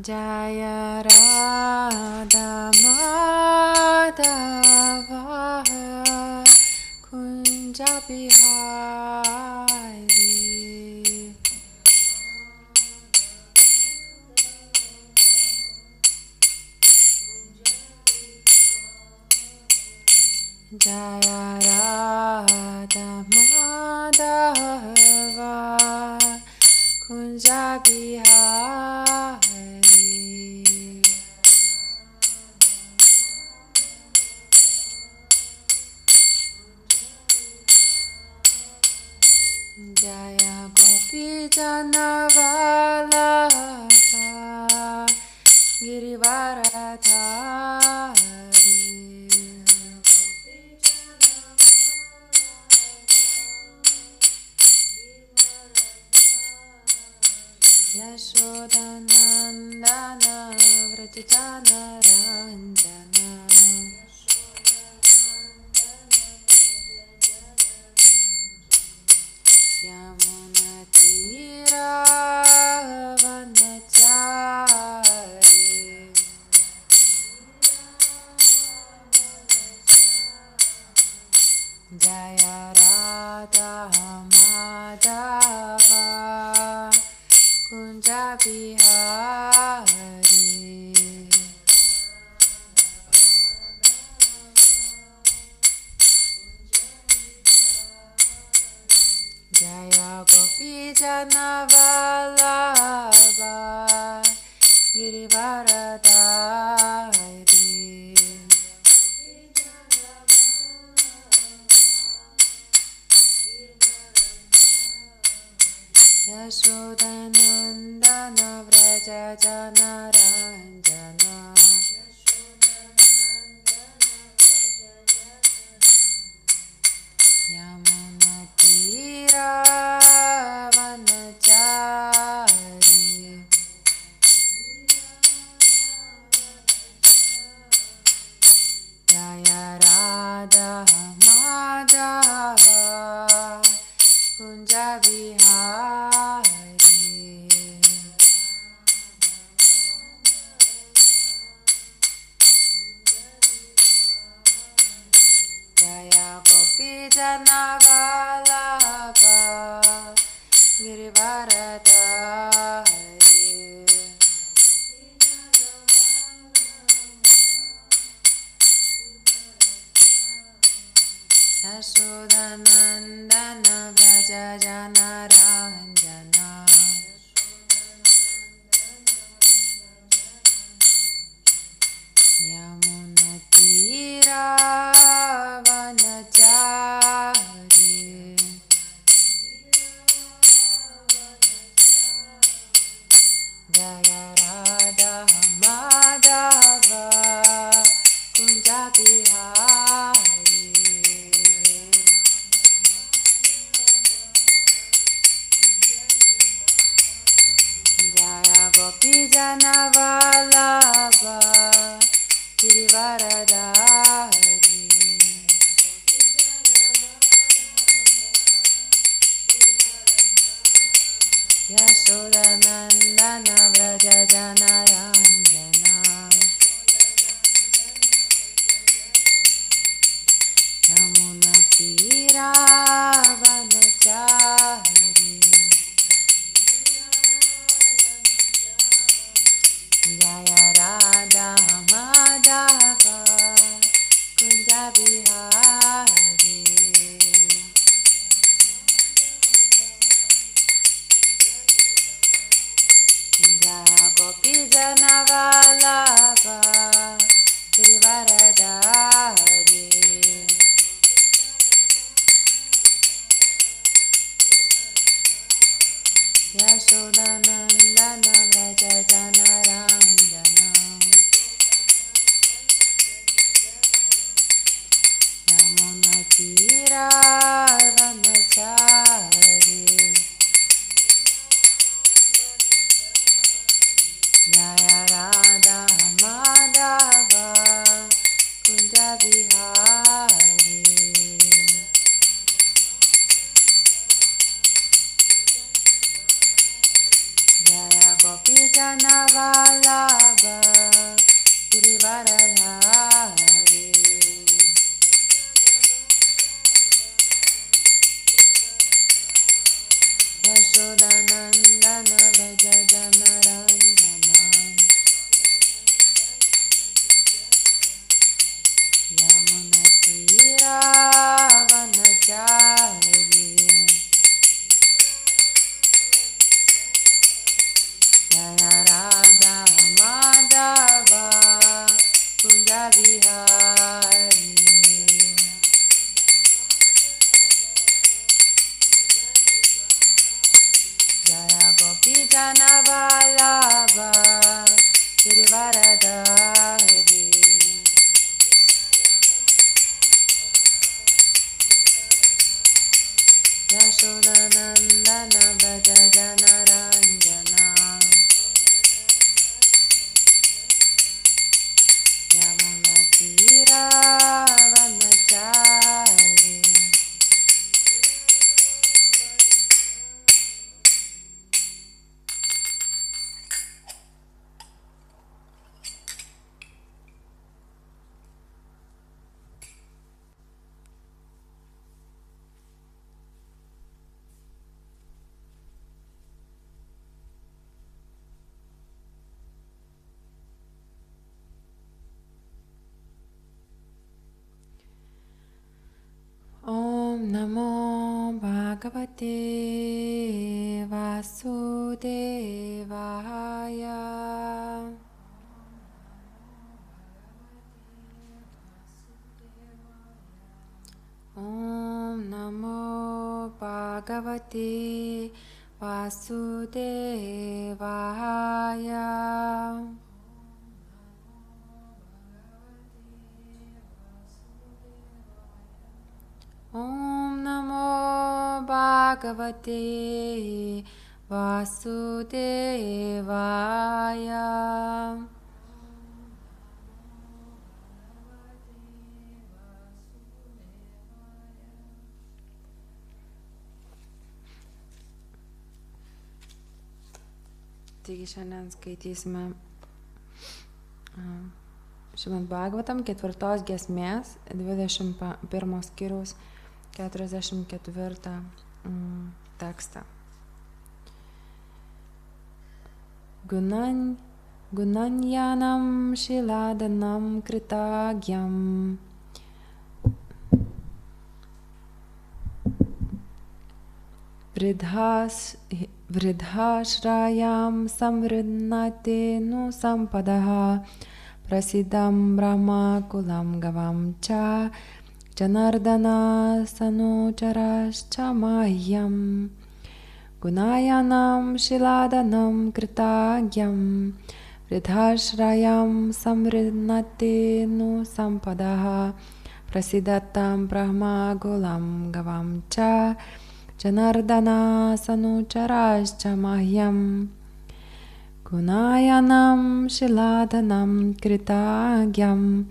Jaya Radha Madhava Kunja Bihari Jaya Radha Madhava Kunja Bihari Jaya Gopi Janavallabha Girivaradhari Yashodanandana Vrajajana Ranjana Yamunatira Vanachari Jaya Radha Madhava Kunja Bihari Jaya Gopi Janavallabha Girivaradhari Yashodanandana Vrajajana Ranjana Yamunatira Vanachari Jaya Radha Madhava Kunja Bihari Jaya Gopi Janavallabha Girivaradhari Yashodanandana Vrajajana Ranjana Yamunatira Vanachari Jaya Radha Madhava Kunja Bihari Jaya Gopi Janavallabha Girivaradhari Yashodanandana Vrajajana Ranjana Yamunatira Vanachari Jaya Radha Madhava Kunja Bihari Jaya Gopi Janavallabha Girivaradhari Yashodanandana Vrajajana Ranjana Yamunatira Vanachari Jaya Radha Madhava Kunja Bihari Jaya Gopi Janavallabha Janavalabha Girivaradhari Yashodanandana Vraja Janaranjana Yamunatira Vanachari Om Namo Bhagavate Vasudevaya Om Namo Bhagavate Vasudevaya Om Namo Bhagavate Vasudevaya Taigi šiandien skaitysime Šrimad Bhagavatam 4 giesmės 21 skyriaus 44 tekstą. Gunanyanam shiladanam kritagyam Vridhashrayam samrinnate nu sampadaha prasidam brahma kulam gavam cha Janardana sanucharascha mahyam Gunayanam shiladanam kritagyam Vridhashrayam samrinnate nu sampadaha Prasidatam brahma gulam gavam cha Janardana sanucharascha mahyam Gunayanam shiladanam kritagyam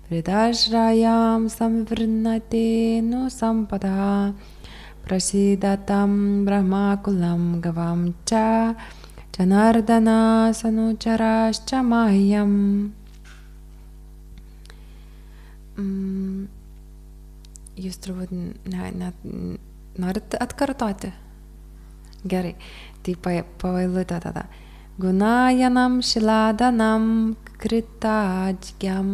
Vridhashrayam samvirnate nu sampada Prasidatam brahmakulam gavam cha Janardana sanucharascha mahyam Jūs turbūt net norit atkartoti? Gerai, tai pavailutė tada. Gunayanam shiladanam kritagyam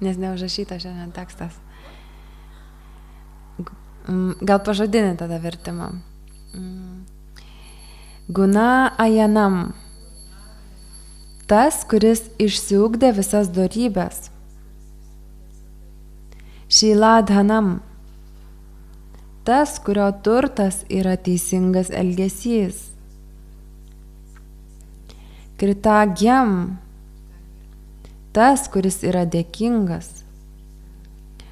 Nes neužrašyta šiandien tekstas. Gal pažodinį tada vertimą. Gunayanam tas, kuris išsiugdė visas dorybės. Shiladhanam tas, kurio turtas yra teisingas elgesys. Kritagyam tas, kuris yra dėkingas.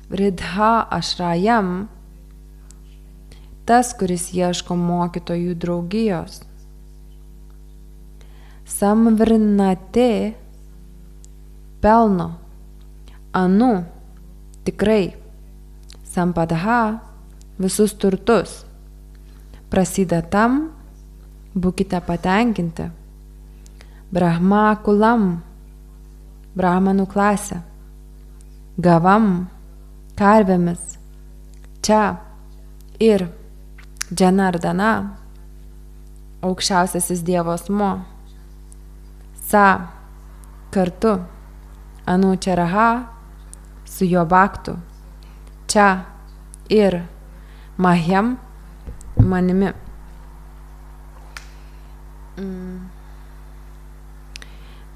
Vridha ashrayam tas, kuris ieško mokytojų draugijos. Samvrinate pelno. Anu tikrai. Sampadha visus turtus. Prasidatam būkite patenkinti. Brahma kulam brahmanų klasė. Gavam karvėmis. Čia ir Janardana aukščiausiasis Dievo asmuo. Sa kartu Anučaraha su jo baktu. Čia ir Mahyam manimi.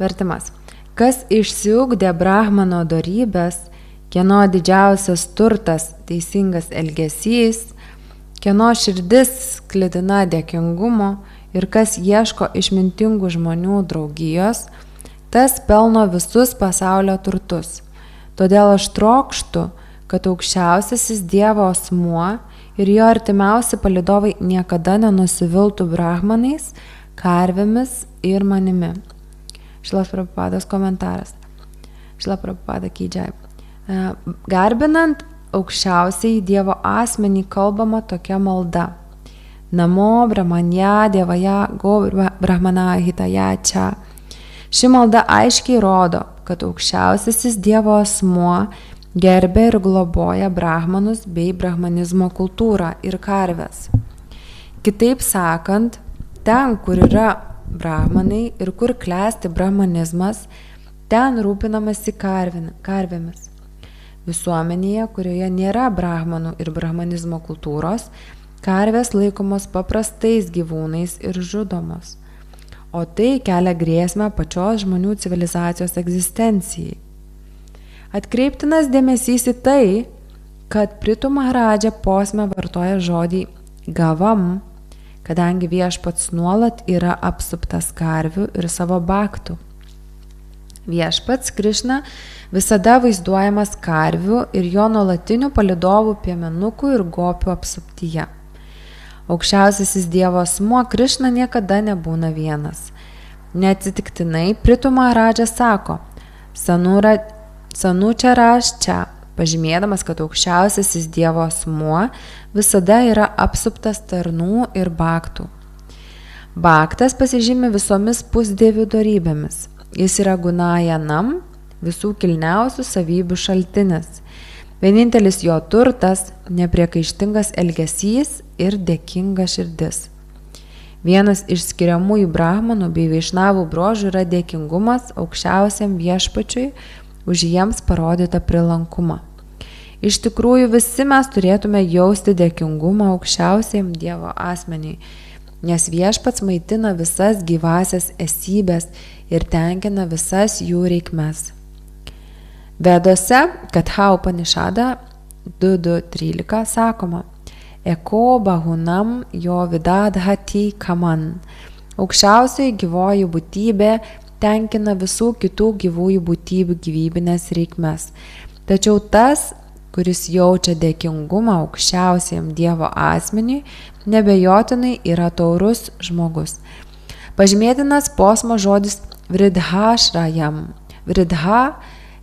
Vertimas. Kas išsiugdė brahmano dorybės, kieno didžiausias turtas teisingas elgesys, kieno širdis sklidina dėkingumo ir kas ieško išmintingų žmonių draugijos, tas pelno visus pasaulio turtus. Todėl aš trokštu, kad aukščiausiasis Dievo asmuo ir jo artimiausi palydovai niekada nenusiviltų brahmanais, karvėmis ir manimi. Šilas Prabhupados komentaras. Šila Prabhupada Kidžai. Garbinant aukščiausiai Dievo asmenį kalbama tokia malda. Namo brahmanya devaja go brahmana hitaya cha. Ši malda aiškiai rodo, kad aukščiausiasis Dievo asmuo gerbė ir globoja brahmanus bei brahmanizmo kultūrą ir karves. Kitaip sakant, ten, kur yra brahmanai ir kur klesti brahmanizmas, ten rūpinamasi karvėmis. Visuomenėje, kurioje nėra brahmanų ir brahmanizmo kultūros, karvės laikomos paprastais gyvūnais ir žudomos. O tai kelia grėsmę pačios žmonių civilizacijos egzistencijai. Atkreiptinas dėmesys į tai, kad Pritu Maharadža posme vartoja žodį gavam, kadangi viešpats nuolat yra apsuptas karvių ir savo baktų. Viešpats Krišna visada vaizduojamas karvių ir jo nuolatinių palydovų piemenukų ir gopių apsuptyje. Aukščiausiasis Dievo asmuo Krišna niekada nebūna vienas. Neatsitiktinai Pritu Maharadža sako Sanučia raščia, pažymėdamas, kad aukščiausiasis Dievo asmuo visada yra apsuptas tarnų ir baktų. Baktas pasižymi visomis pusdievių dorybėmis. Jis yra gunajanam, visų kilniausių savybių šaltinis. Vienintelis jo turtas – nepriekaištingas elgesys ir dėkinga širdis. Vienas iš skiriamųjų brahmanų bei vaišnavų bruožų yra dėkingumas aukščiausiam viešpačiui už jiems parodytą prilankumą. Iš tikrųjų, visi mes turėtume jausti dėkingumą aukščiausiam Dievo asmeniui, nes viešpats maitina visas gyvasias esybės ir tenkina visas jų reikmes. Vedose Katha Upanishada 2.2.13 sakoma Eko bahunam jo vidadhati kaman. Aukščiausioji gyvoji būtybė tenkina visų kitų gyvųjų būtybių gyvybinės reikmes. Tačiau tas, kuris jaučia dėkingumą aukščiausiam Dievo asmeniui, nebejotinai yra taurus žmogus. Pažymėtinas posmo žodis vridhashrayam. Vridha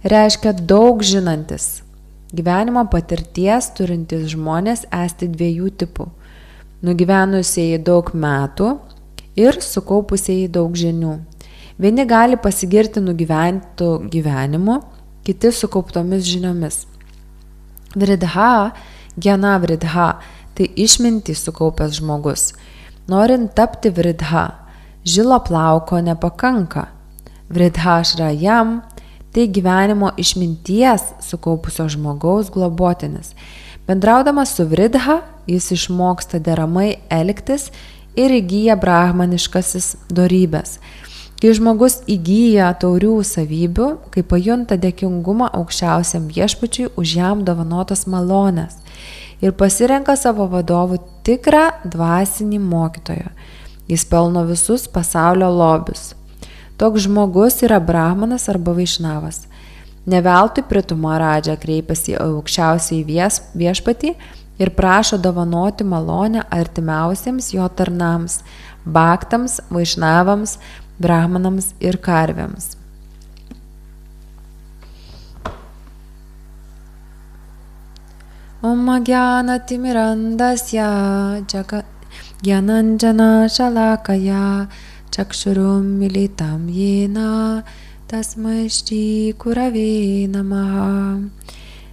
reiškia daug žinantis. Gyvenimo patirties turintys žmonės esti dviejų tipų. Nugyvenusieji daug metų ir sukaupusieji daug žinių. Vieni gali pasigirti nugyventų gyvenimu, kiti sukauptomis žiniomis. Vridha, gyana vridha, tai išmintį sukaupęs žmogus. Norint tapti vridha, žilo plauko nepakanka. Vridhashrayam tai gyvenimo išminties sukaupusio žmogaus globotinis. Bendraudamas su vridha, jis išmoksta deramai elgtis ir įgyja brahmaniškasis dorybės. Kai žmogus įgyja taurių savybių, kai pajunta dėkingumą aukščiausiam viešpačiui už jam dovanotas malonės ir pasirenka savo vadovų tikrą dvasinį mokytoją, jis pelno visus pasaulio lobius. Toks žmogus yra brahmanas arba vaišnavas. Ne veltui Pritu Maharadža kreipiasi į aukščiausiai viešpatį ir prašo dovanoti malonę artimiausiems jo tarnams, baktams, vaišnavams, brahmanams ir karvėms. Om Gyana Timirandasya Gyananjana Shalakaya Chakshurum Militam Yena Tasmai Shri Gurave Namaha.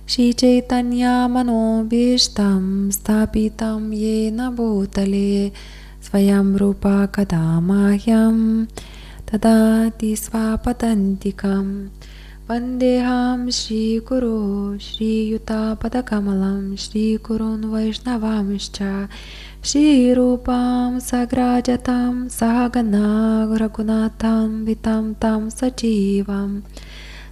Shri Chaitanya Manobhishtam Stapitam Yena Bhutale Svayam Rupa Kadamahyam Tadati Svapatantikam Vandeham Shri Guru Shri Yuta Padakamalam Shri Gurun Vaishnavamscha Shri Rupam Sagrajatam Sahagana Raghunatham Vitam Tam Sajivam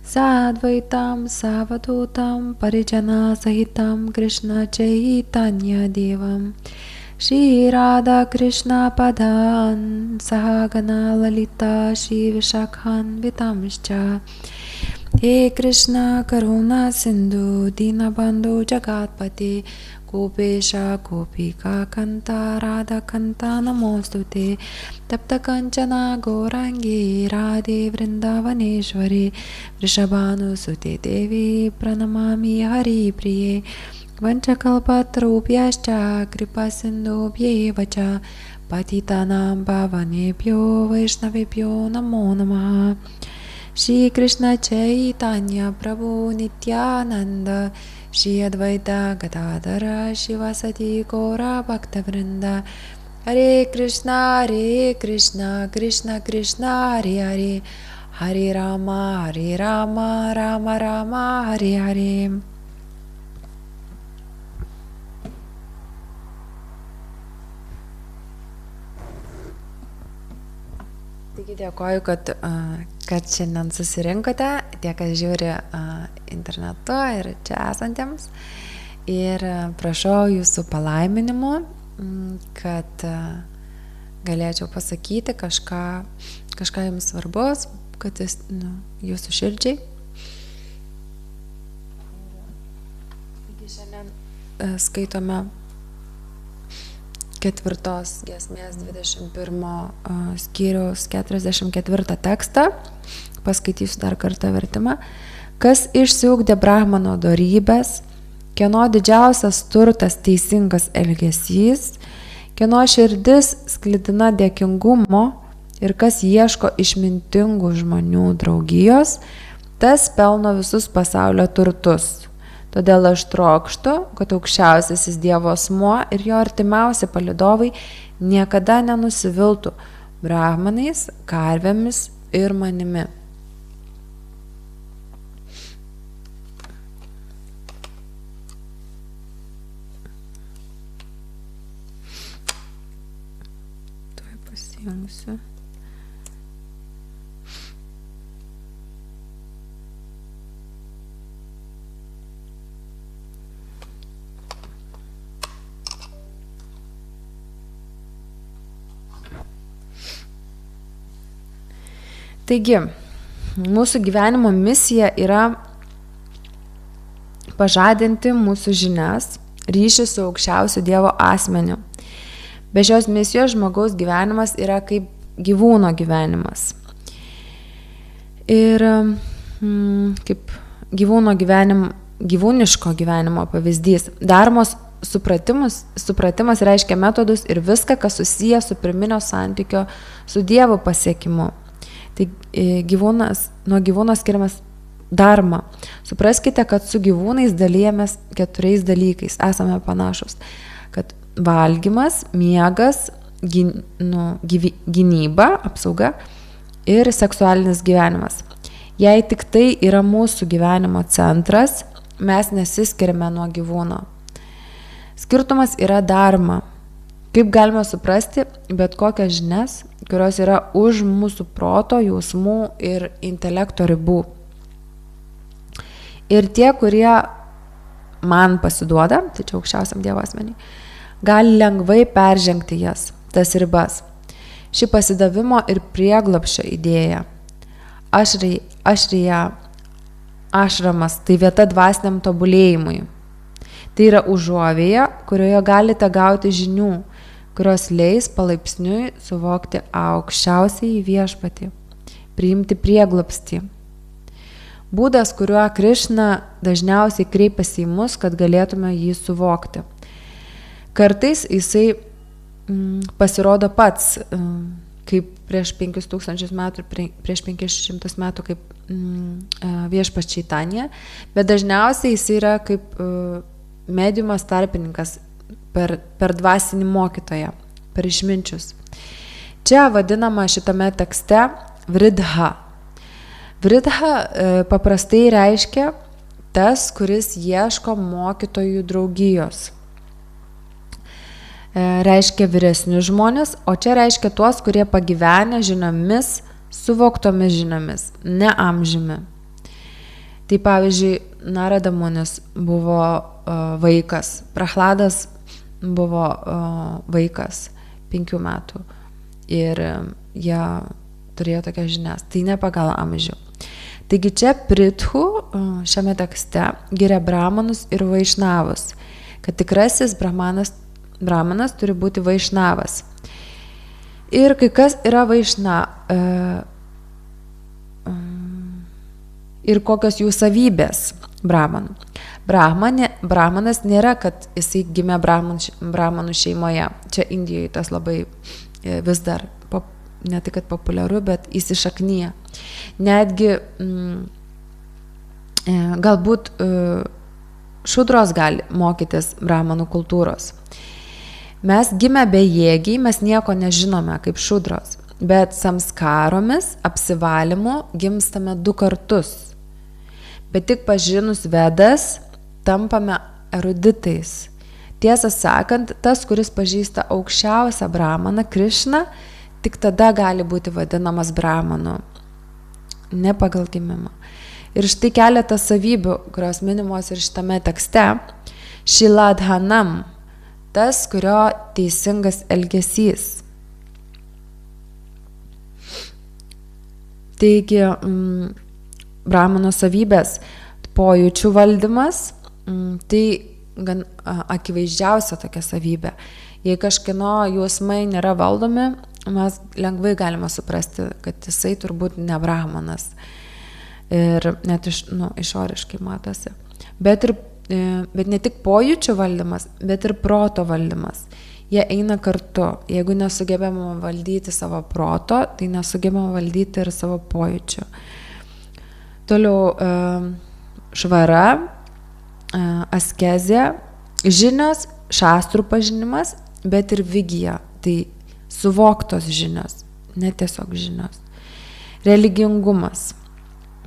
Sadvaitam Savadutam Parijana Sahitam Krishna Chaitanya Devam Shri Radha Krishna Padan Sahagana Lalita Shri Vishakhan Vitamscha He Krishna Karuna Sindhu Dinabandhu Jagatpate Gopesha Gopika Kanta Radha Kanta Namostute Tapta Kanchana Gourangi Radhe Vrindavaneshwari Vrishabhanu Sute Devi Pranamami Hari Priye Vanchakalpatarubhyascha Kripa Sindhubhye Vacha Patitanam Bhavanebhyo Vaishnavebhyo Namo Namaha Shri Krishna Chaitanya Prabhu Nityananda Shri Advaita Gadadhara Shivasati Gaura Bhaktavrinda Hare Krishna Krishna Krishna Hare Hare Hare Rama Rama Rama Hare Hare. Taigi dėkoju, kad šiandien susirinkote, tie, kas žiūri internetu ir čia esantiems. Ir prašau jūsų palaiminimu, kad galėčiau pasakyti kažką jums svarbus, kad jis, jūsų širdžiai. Taigi šiandien skaitome 4 giesmės 21 skyriaus 44 tekstą. Paskaitysiu dar kartą vertimą. Kas išsiugdė brahmano dorybės, kieno didžiausias turtas teisingas elgesys, kieno širdis sklidina dėkingumo ir kas ieško išmintingų žmonių draugijos, tas pelno visus pasaulio turtus. Todėl aš trokštu, kad aukščiausiasis Dievo asmuo ir jo artimiausi palydovai niekada nenusiviltų brahmanais, karvėmis ir manimi. Tuoj pasijungsiu. Taigi, mūsų gyvenimo misija yra pažadinti mūsų žinias, ryšį su aukščiausiu Dievo asmeniu. Be šios misijos žmogaus gyvenimas yra kaip gyvūno gyvenimas. Ir kaip gyvūniško gyvenimo pavyzdys. Daromos supratimas reiškia metodus ir viską, kas susiję su pirminio santykio su Dievu pasiekimu. Tai nuo gyvūno skiriamas dharma. Supraskite, kad su gyvūnais dalyjamės 4 dalykais. Esame panašus. Kad valgymas, miegas, gynyba, apsauga ir seksualinis gyvenimas. Jei tik tai yra mūsų gyvenimo centras, mes nesiskiriame nuo gyvūno. Skirtumas yra dharma. Kaip galime suprasti bet kokias žinias, kurios yra už mūsų proto, jausmų ir intelekto ribų. Ir tie, kurie man pasiduoda, tai čia aukščiausiam Dievo asmeniui, gali lengvai peržengti jas, tas ribas. Ši pasidavimo ir prieglobsčio idėja. Ašrija, ašramas, tai vieta dvasiniam tobulėjimui. Tai yra užuovėja, kurioje galite gauti žinių, kurios leis palaipsniui suvokti aukščiausiai viešpatį, priimti prieglobstį. Būdas, kuriuo Krišna dažniausiai kreipiasi į mus, kad galėtume jį suvokti. Kartais jisai pasirodo pats, kaip prieš 5000 metų, prieš 500 metų kaip viešpats Čaitanija, bet dažniausiai jisai yra kaip mediumas tarpininkas per dvasinį mokytoją, per išminčius. Čia vadinama šitame tekste vridha. Vridha paprastai reiškia tas, kuris ieško mokytojų draugijos. Reiškia vyresnius žmonės, o čia reiškia tuos, kurie pagyvenę žiniomis, suvoktomis žiniomis, ne amžiumi. Tai pavyzdžiui, Narada Munis buvo vaikas, Prahladas buvo vaikas 5 metų ir jie turėjo tokias žinias, tai ne pagal amžių. Taigi čia Prithu šiame tekste giria brahmanus ir vaišnavus, kad tikrasis brahmanas turi būti vaišnavas. Ir kai kas yra ir kokios jų savybės brahmanų. Brahmanas nėra, kad jisai gimė brahmanų šeimoje. Čia Indijoje tas labai vis dar, ne tik kad populiaru, bet įsišaknyja. Netgi galbūt šudros gali mokytis brahmanų kultūros. Mes gimę bejėgiai, mes nieko nežinome kaip šudros, bet samskaromis, apsivalymu gimstame 2 kartus. Bet tik pažinus Vedas, tampame eruditais. Tiesą sakant, tas, kuris pažįsta aukščiausią brahmaną, Krišną, tik tada gali būti vadinamas brahmanu, ne pagal gimimą. Ir štai keletas savybių, kurios minimos ir šitame tekste. Šiladhanam, tas, kurio teisingas elgesys. Taigi, brahmano savybės, pojūčių valdymas, tai gan akivaizdžiausia tokia savybė. Jei kažkieno jausmai nėra valdomi, mes lengvai galime suprasti, kad jisai turbūt ne brahmanas. Ir net išoriškai matosi. Bet ne tik pojūčių valdymas, bet ir proto valdymas. Jie eina kartu. Jeigu nesugebėjome valdyti savo proto, tai nesugebėjome valdyti ir savo pojūčių. Toliau švara, askezė, žinios, šastrų pažinimas, bet ir vigija, tai suvoktos žinios, ne tiesiog žinios. Religingumas.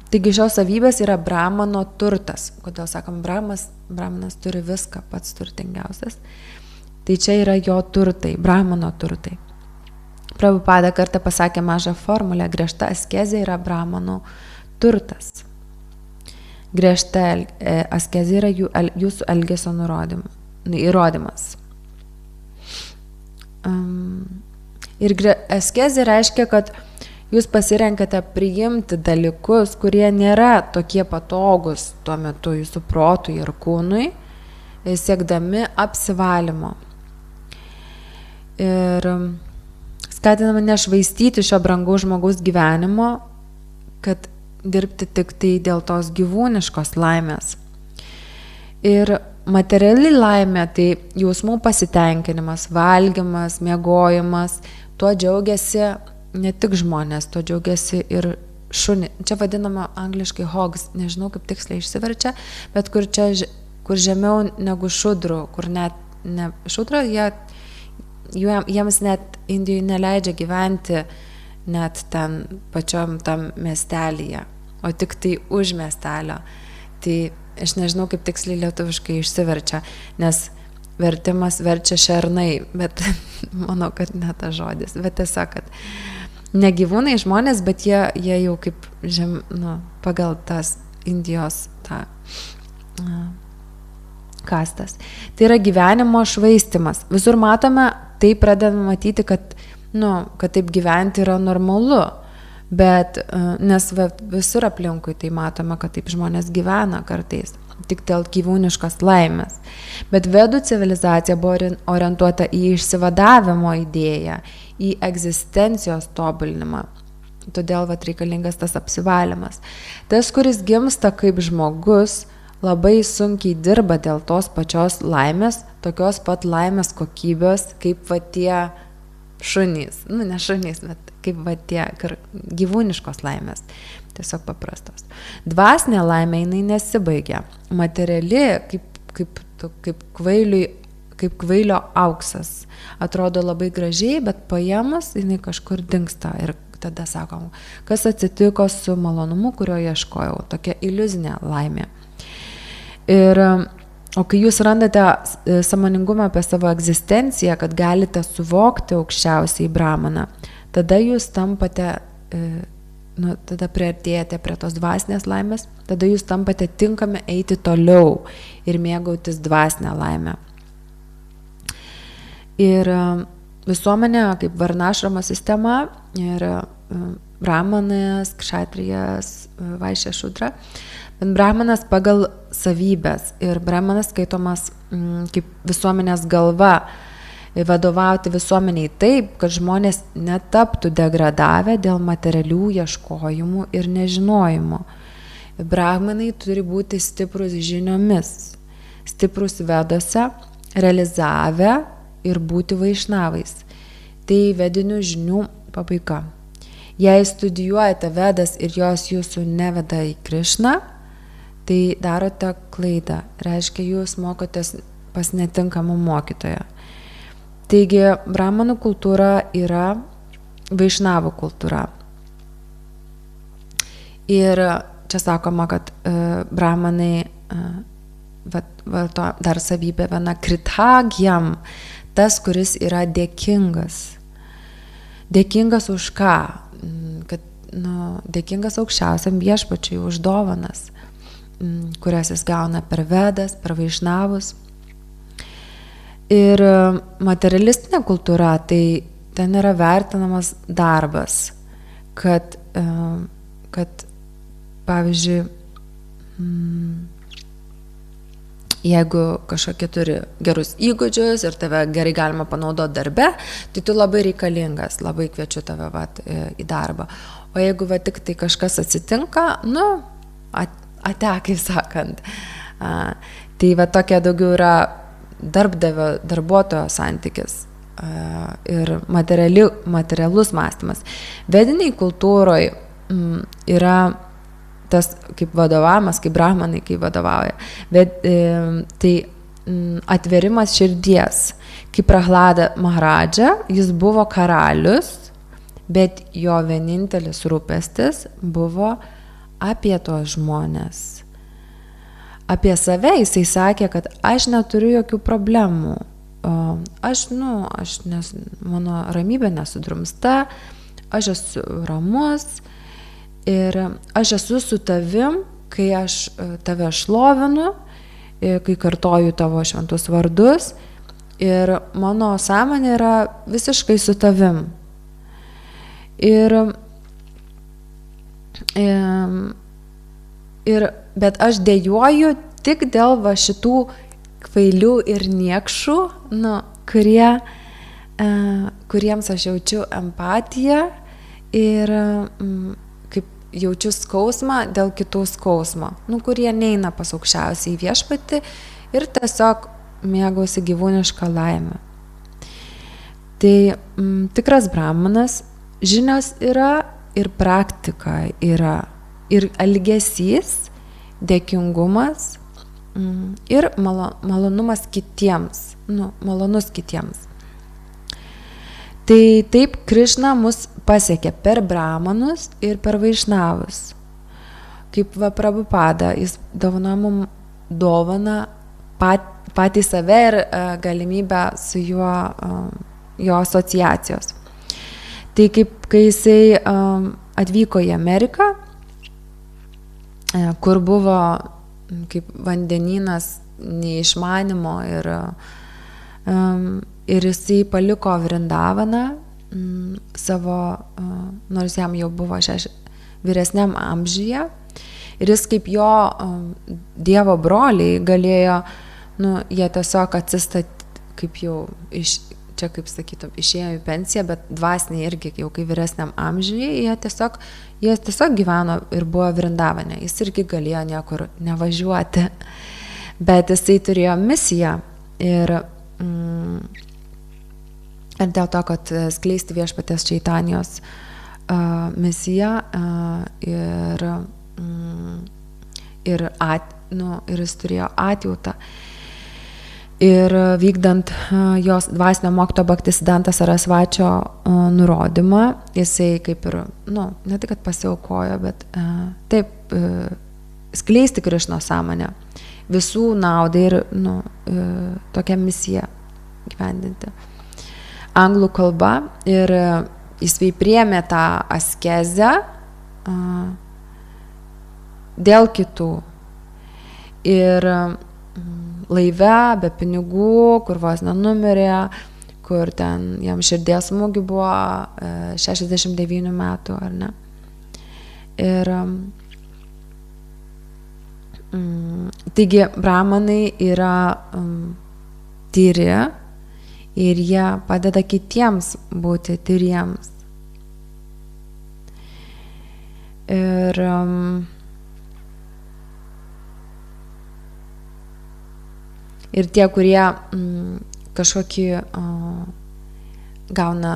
Taigi šios savybės yra brahmano turtas. Kodėl sakom, brahmanas turi viską, pats turtingiausias. Tai čia yra jo turtai, brahmano turtai. Prabhupada kartą pasakė mažą formulę, griežta askezė yra brahmano turtas. Griežta askezė yra jūsų elgesio įrodymas. Ir askezė reiškia, kad jūs pasirenkate priimti dalykus, kurie nėra tokie patogus tuo metu jūsų protui ir kūnui, siekdami apsivalymo. Ir skatinama nešvaistyti šio brangaus žmogaus gyvenimo, kad dirbti tik tai dėl tos gyvūniškos laimės. Ir materiali laimė, tai jausmų pasitenkinimas, valgymas, miegojimas, tuo džiaugiasi ne tik žmonės, tuo džiaugiasi ir šunį. Čia vadinama angliškai hogs, nežinau kaip tiksliai išsiverčia, bet kur žemiau negu šudrų, kur net ne šudro, jiems net Indijoje neleidžia gyventi net ten pačiom tam miestelyje, o tik tai už miestelio. Tai aš nežinau, kaip tiksliai lietuviškai išsiverčia, nes vertimas verčia šernai, bet manau, kad ne tas žodis. Bet tiesiog, kad ne gyvūnai žmonės, bet jie jau kaip pagal tas Indijos tą kastas. Tai yra gyvenimo švaistimas. Visur matome, tai pradedame matyti, kad taip gyventi yra normalu. Bet nes visur aplinkui tai matome, kad taip žmonės gyvena kartais, tik dėl gyvūniškos laimės. Bet vedų civilizacija buvo orientuota į išsivadavimo idėją, į egzistencijos tobulinimą. Todėl reikalingas tas apsivalymas. Tas, kuris gimsta kaip žmogus, labai sunkiai dirba dėl tos pačios laimės, tokios pat laimės kokybės, kaip tie šunys. Ne šunys, bet kaip tie gyvūniškos laimės. Tiesiog paprastos. Dvasinė laimė jinai nesibaigia. Materiali, kaip kvailio auksas. Atrodo labai gražiai, bet paėmus jinai kažkur dingsta. Ir tada sakom, kas atsitiko su malonumu, kurio ieškojau. Tokia iliuzinė laimė. O kai jūs randate sąmoningumą apie savo egzistenciją, kad galite suvokti aukščiausiai brahmaną, tada jūs tampate tada priartėjate prie tos dvasinės laimės, tada jūs tampate tinkami eiti toliau ir mėgautis dvasinę laimę. Ir visuomenė kaip varnašramo sistema ir brahmanas, kšatrijas, vaišė, šudra. Bet brahmanas pagal savybės ir brahmanas skaitomas kaip visuomenės galva, vadovauti visuomeniai taip, kad žmonės netaptų degradavę dėl materialių ieškojimų ir nežinojimo. Brahmanai turi būti stiprus žiniomis, stiprus vedose, realizavę ir būti vaišnavais. Tai vedinių žinių pabaiga. Jei studijuojate vedas ir jos jūsų neveda į Krišną, tai darote klaidą. Reiškia, jūs mokotės pas netinkamą mokytoją. Taigi, brahmanų kultūra yra vaišnavų kultūra. Ir čia sakoma, kad brahmanai, dar savybė viena krithagyam, tas, kuris yra dėkingas. Dėkingas už ką? Kad, dėkingas aukščiausiam viešpačiui už dovanas, kurias jis gauna per vedas, per vaišnavus. Ir materialistinė kultūra, tai ten yra vertinamas darbas, kad pavyzdžiui, jeigu kažkokie turi gerus įgūdžius ir tave gerai galima panaudoti darbe, tai tu labai reikalingas, labai kviečiu tave į darbą. O jeigu tik tai kažkas atsitinka, kaip sakant. Tai tokia daugiau yra darbdavio, darbuotojo santykis ir materialus mąstymas. Vediniai kultūroje yra tas kaip vadovavimas, kaip brahmanai kaip vadovauja. Bet tai atverimas širdies. Kaip Prahlada Maharadža, jis buvo karalius, bet jo vienintelis rūpestis buvo apie tuos žmonės. Apie save jisai sakė, kad aš neturiu jokių problemų. Mano ramybė nesudrumsta, aš esu ramus ir aš esu su tavim, kai aš tave šlovinu, kai kartoju tavo šventus vardus ir mano sąmonė yra visiškai su tavim. Bet aš dejuoju tik dėl šitų kvailių ir niekšų, kuriems aš jaučiu empatiją ir kaip jaučiu skausmą dėl kitų skausmo, kurie neina pas aukščiausiai viešpatį ir tiesiog mėgausi gyvūnišką laimę. Tai tikras brahmanas, žinios yra ir praktika yra, ir elgesys, dėkingumas ir malonumas kitiems, malonus kitiems. Tai taip Krišna mus pasiekė per brahmanus ir per vaišnavus. Kaip Prabhupada, jis dovanoja mums dovaną patį save ir galimybę su juo, jo asociacijos. Tai kai jisai atvyko į Ameriką, kur buvo kaip vandenynas neišmanimo ir jisai paliko Vrindavaną savo, nors jam jau buvo vyresniam amžiuje, ir jis kaip jo Dievo broliai galėjo, jie tiesiog atsistatyti, kaip jau čia kaip sakytum, išėjo į pensiją, bet dvasiniai irgi jau kai vyresniam amžiuje, jie tiesiog gyveno ir buvo Vrindavane, jis irgi galėjo niekur nevažiuoti, bet jisai turėjo misiją ir dėl to, kad skleisti viešpaties Čaitanijos misiją ir jis turėjo atjautą. Ir vykdant jos dvasinio mokytojo Bhaktisiddhanta Sarasvačio nurodymą, jisai kaip ir, ne tik, kad pasiaukojo, bet taip skleisti Krišnos sąmonę, visų naudai ir tokią misiją gyvendinti. Anglų kalba ir jisai priėmė tą askezę, dėl kitų. Ir laive, be pinigų, kur vos nenumirė, kur ten jam širdies smūgių buvo 69 metų, ar ne. Ir taigi brahmanai yra tyri ir jie padeda kitiems būti tyriems. Ir tie, kurie kažkokį gauna,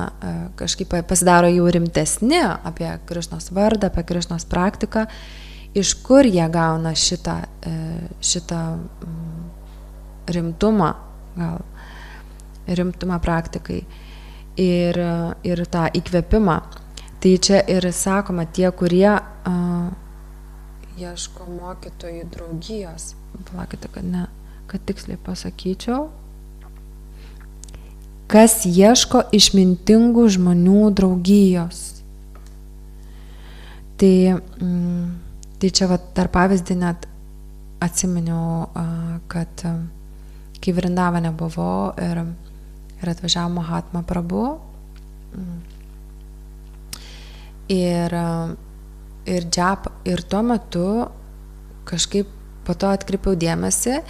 kažkaip pasidaro jau rimtesni apie Krišnos vardą, apie Krišnos praktiką, iš kur jie gauna šitą rimtumą, gal rimtumą praktikai ir tą įkvėpimą. Tai čia ir sakoma, tie, kurie ieško mokytojų draugijos. Palakite, kad tiksliai pasakyčiau. Kas ieško išmintingų žmonių draugijos. Tai čia dar pavyzdį net atsiminiau, kad kai Vrindavane buvau ir atvažiavo Mahatma Prabhu ir tuo metu kažkaip po to atkreipiau dėmesį,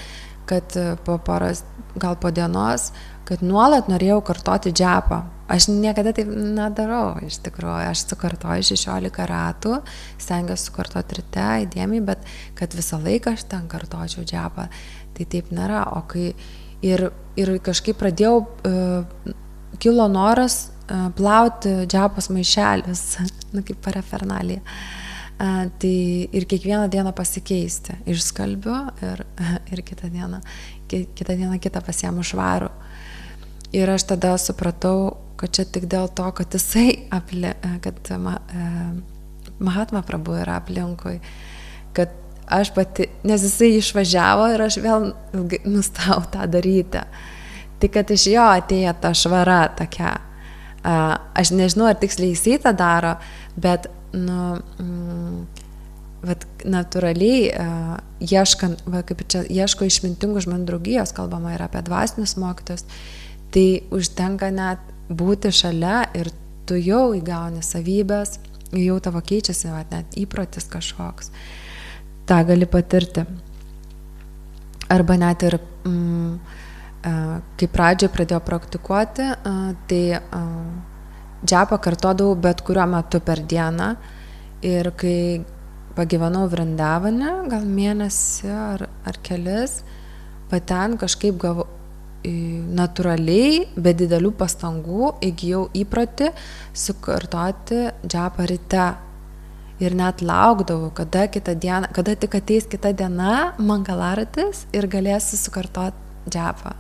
kad po poros, gal po dienos, kad nuolat norėjau kartoti džapą. Aš niekada taip nedarau, iš tikrųjų. Aš sukartoju 16 ratų, stengiuosi sukartoti ryte įdėmiai, bet kad visą laiką aš ten kartočiau džapą, tai taip nėra. O kai ir kažkaip pradėjau, kilo noras plauti džapos maišelius, kaip parafernalija. Tai ir kiekvieną dieną pasikeisti. Išskalbiu ir kitą dieną kitą pasiemu švarų. Ir aš tada supratau, kad čia tik dėl to, kad jisai kad Mahatma Prabhu yra aplinkui, kad aš pati, nes jisai išvažiavo ir aš vėl nustau tą daryti. Tai kad iš jo atėjo ta švara tokia. Aš nežinau, ar tiksliai jisai tą daro, bet natūraliai ieškant, kaip čia ieško išmintingų žmonių draugijos, kalbama ir apie dvasinius mokytojus, tai užtenka net būti šalia ir tu jau įgauni savybės, jau tavo keičiasi, net įprotis kažkoks. tą gali patirti. Arba net ir, kai pradžioje pradėjau praktikuoti, tai džapą kartodavau bet kuriuo metu per dieną. Ir kai pagyvenau Vrindavane, gal mėnesį ar kelis, ten kažkaip gavau natūraliai, be didelių pastangų, įgijau įprotį sukartoti džapą ryte. Ir net laukdavau, kada tik ateis kita diena, mangalaratis, ir galėsiu sukartoti džapą.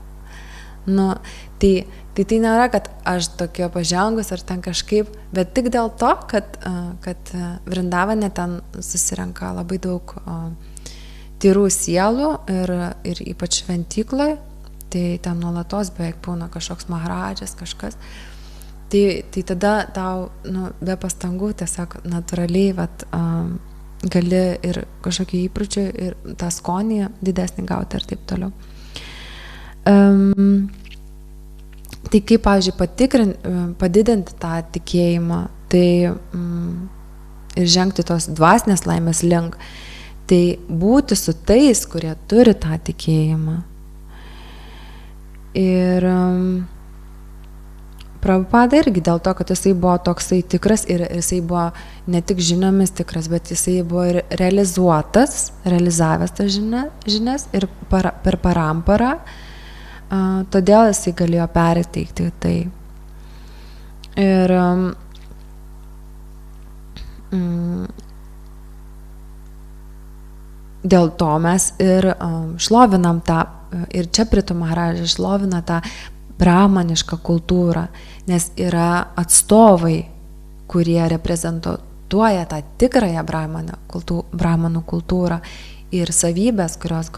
Tai nėra, kad aš tokia pažengus ar ten kažkaip, bet tik dėl to, kad Vrindavane ten susirenka labai daug tyrų sielų ir ypač šventykloje, tai ten nuolatos beveik būna kažkoks maharadžas, kažkas. Tai tada tau be pastangų tiesiog natūraliai gali ir kažkokį įpročių ir tą skonį didesnį gauti ir taip toliau. Tai kaip, pavyzdžiui, padidinti tą tikėjimą, tai ir žengti tos dvasinės laimės link, tai būti su tais, kurie turi tą tikėjimą. Ir Prabhupada irgi dėl to, kad jisai buvo toksai tikras ir jisai buvo ne tik žiniomis tikras, bet jisai buvo ir realizavęs tas žinias ir per paramparą, todėl jisai galėjo perteikti tai. Ir dėl to mes ir šlovinam tą, ir čia Pritu Maharaja šlovina tą brahmanišką kultūrą, nes yra atstovai, kurie reprezentuoja tą tikrąją brahmanų kultūrą ir savybės, kurios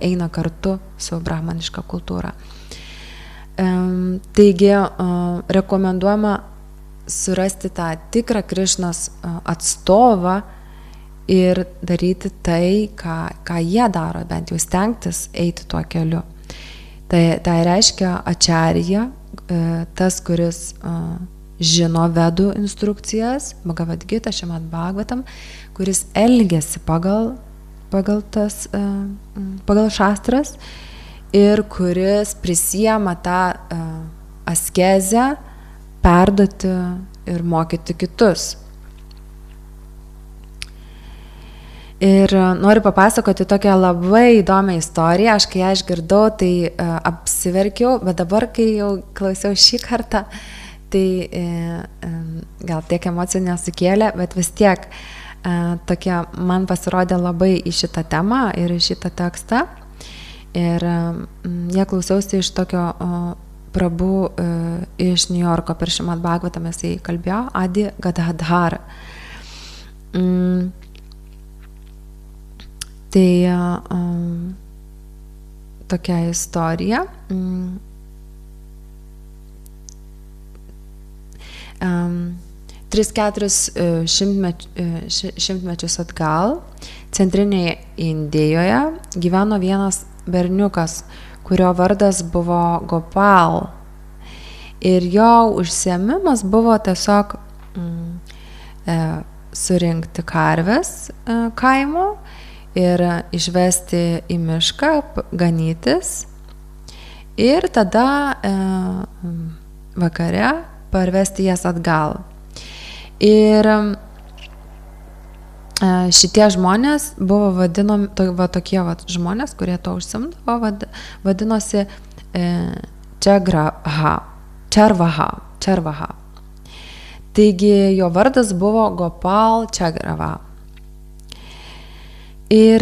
eina kartu su brahmaniška kultūra. Taigi rekomenduojama surasti tą tikrą Krišnos atstovą ir daryti tai, ką jie daro, bent jau stengtis eiti tuo keliu. Tai reiškia ačarija, tas, kuris žino vedų instrukcijas, Bhagavad Gita, Šrimad Bhagavatam, kuris elgiasi pagal šastras ir kuris prisiema tą askezę perduoti ir mokyti kitus. Ir noriu papasakoti tokią labai įdomią istoriją. Aš kai ją išgirdau, tai apsiverkiau, bet dabar, kai jau klausiau šį kartą, tai gal tiek emocijų nesukėlė, bet vis tiek tokia man pasirodė labai į šitą temą ir į šitą tekstą. Ir ją klausiausi iš tokio Prabhu iš New Yorko per Šrimad Bhagavatam, jisai kalbėjo Adi Gadadhara. Tai tokia istorija. 3-4 šimtmečius atgal centrinėje Indijoje gyveno vienas berniukas, kurio vardas buvo Gopal. Ir jo užsiėmimas buvo tiesiog surinkti karves kaimo ir išvesti į mišką, ganytis ir tada vakare parvesti jas atgal. Ir šitie žmonės buvo vadinomi, tokie žmonės, kurie to užsimdavo, vadinosi Čarvaha. Taigi jo vardas buvo Gopal Čarvaha. Ir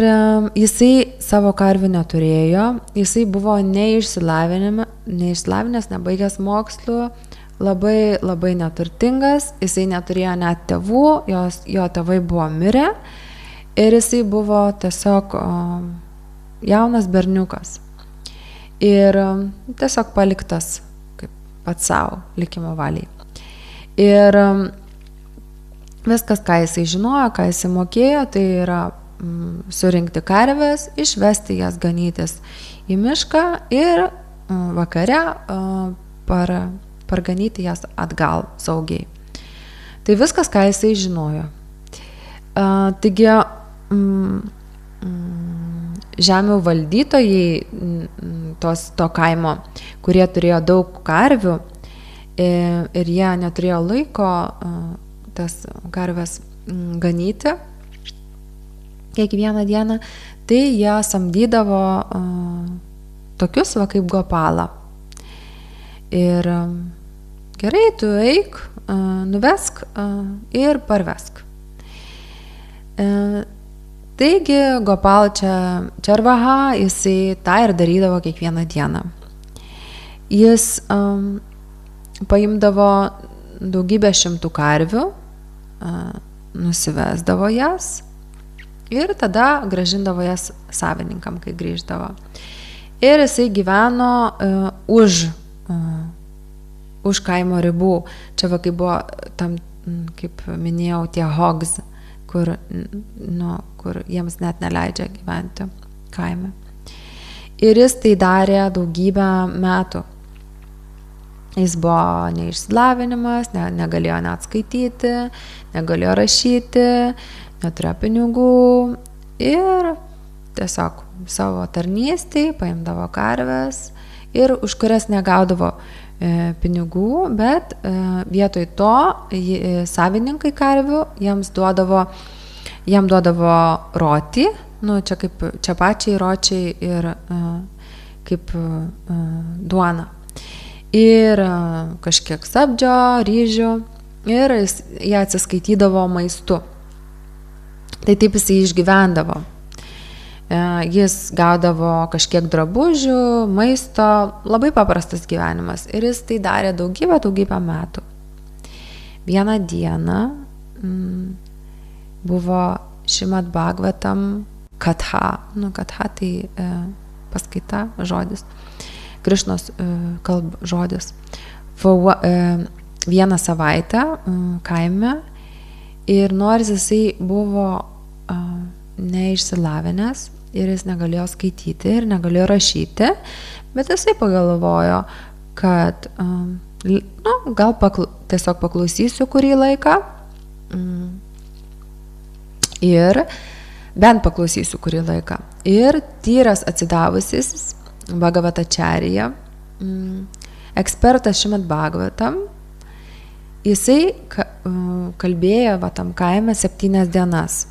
jisai savo karvių neturėjo, jisai buvo neišsilavinęs, nebaigęs mokslų, labai neturtingas, jisai neturėjo net tėvų, jo tėvai buvo mirę ir jisai buvo tiesiog jaunas berniukas ir tiesiog paliktas kaip pats savo likimo valiai. Ir viskas, ką jisai žinojo, ką jisai mokėjo, tai yra surinkti karves, išvesti jas ganytis į mišką ir vakare parganyti jas atgal saugiai. Tai viskas, ką jisai žinojo. Taigi žemių valdytojai to kaimo, kurie turėjo daug karvių ir jie neturėjo laiko tas karves ganyti kiekvieną dieną, tai jie samdydavo tokius kaip Gopalą. Ir gerai, tu eik, nuvesk ir parvesk. Taigi Gopal Čarvaha, jisai tą ir darydavo kiekvieną dieną. Jis paimdavo daugybę šimtų karvių, nusivesdavo jas ir tada grąžindavo jas savininkam, kai grįždavo. Ir jisai gyveno už kaimo ribų. Čia kai buvo tam, kaip minėjau, tie hogs, kur jiems net neleidžia gyventi kaime. Ir jis tai darė daugybę metų. Jis buvo neišsilavinimas, negalėjo net skaityti, negalėjo rašyti, neturėjo pinigų ir tiesiog savo tarnystėj paimdavo karves ir už kurias negaudavo pinigų, bet vietoj to savininkai karvių jam duodavo roti, čia kaip čepačiai, ročiai ir kaip duona. Ir kažkiek sabdžio, ryžių ir jie atsiskaitydavo maistu. Tai taip jisai išgyvendavo. Jis gaudavo kažkiek drabužių, maisto, labai paprastas gyvenimas. Ir jis tai darė daugybę metų. Vieną dieną buvo Šrimad Bhagavatam katha. Katha tai paskaita, žodis. Krišnos žodis. vieną savaitę kaime ir nors jisai buvo neišsilavinęs ir jis negalėjo skaityti ir negalėjo rašyti, bet jisai pagalvojo, kad gal tiesiog paklausysiu kurį laiką ir bent paklausysiu kurį laiką. Ir tyras atsidavusis Bhagavatačarya, ekspertas Šrimad Bhagavatam, jisai kalbėjo tam kaime 7 dienas.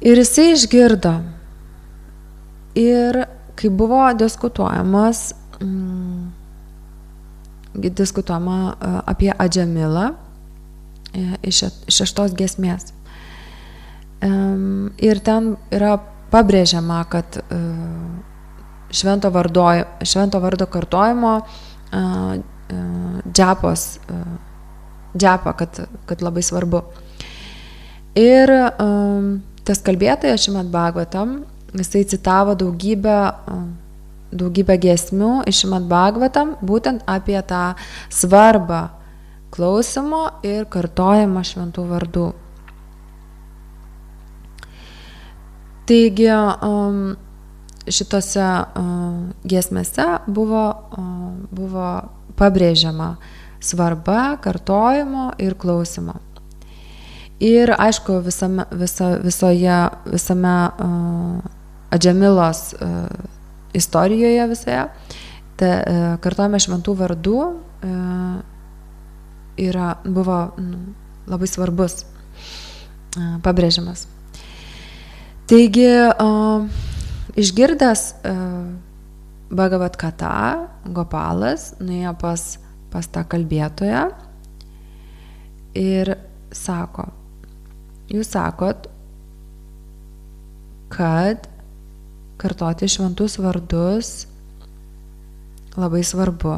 Ir jisai išgirdo. Ir kai buvo diskutuojama apie Adžamilą iš 6 giesmės. Ir ten yra pabrėžiama, kad švento vardo kartojimo džapa, kad labai svarbu. Ir tas kalbėtojas Šrimad Bhagavatam, jisai citavo daugybę giesmių iš Šrimad Bhagavatam, būtent apie tą svarbą klausimo ir kartojimo šventų vardų. Taigi šitose giesmėse buvo pabrėžiama svarba kartojimo ir klausimo. Ir aišku, visame Adžamilos istorijoje visoje, kartojame šventų vardų buvo labai svarbus pabrėžimas. Taigi, išgirdęs Bhagavad Gita, Gopalas nuėjo pas tą kalbėtoją ir sako, jūs sakot, kad kartoti šventus vardus labai svarbu.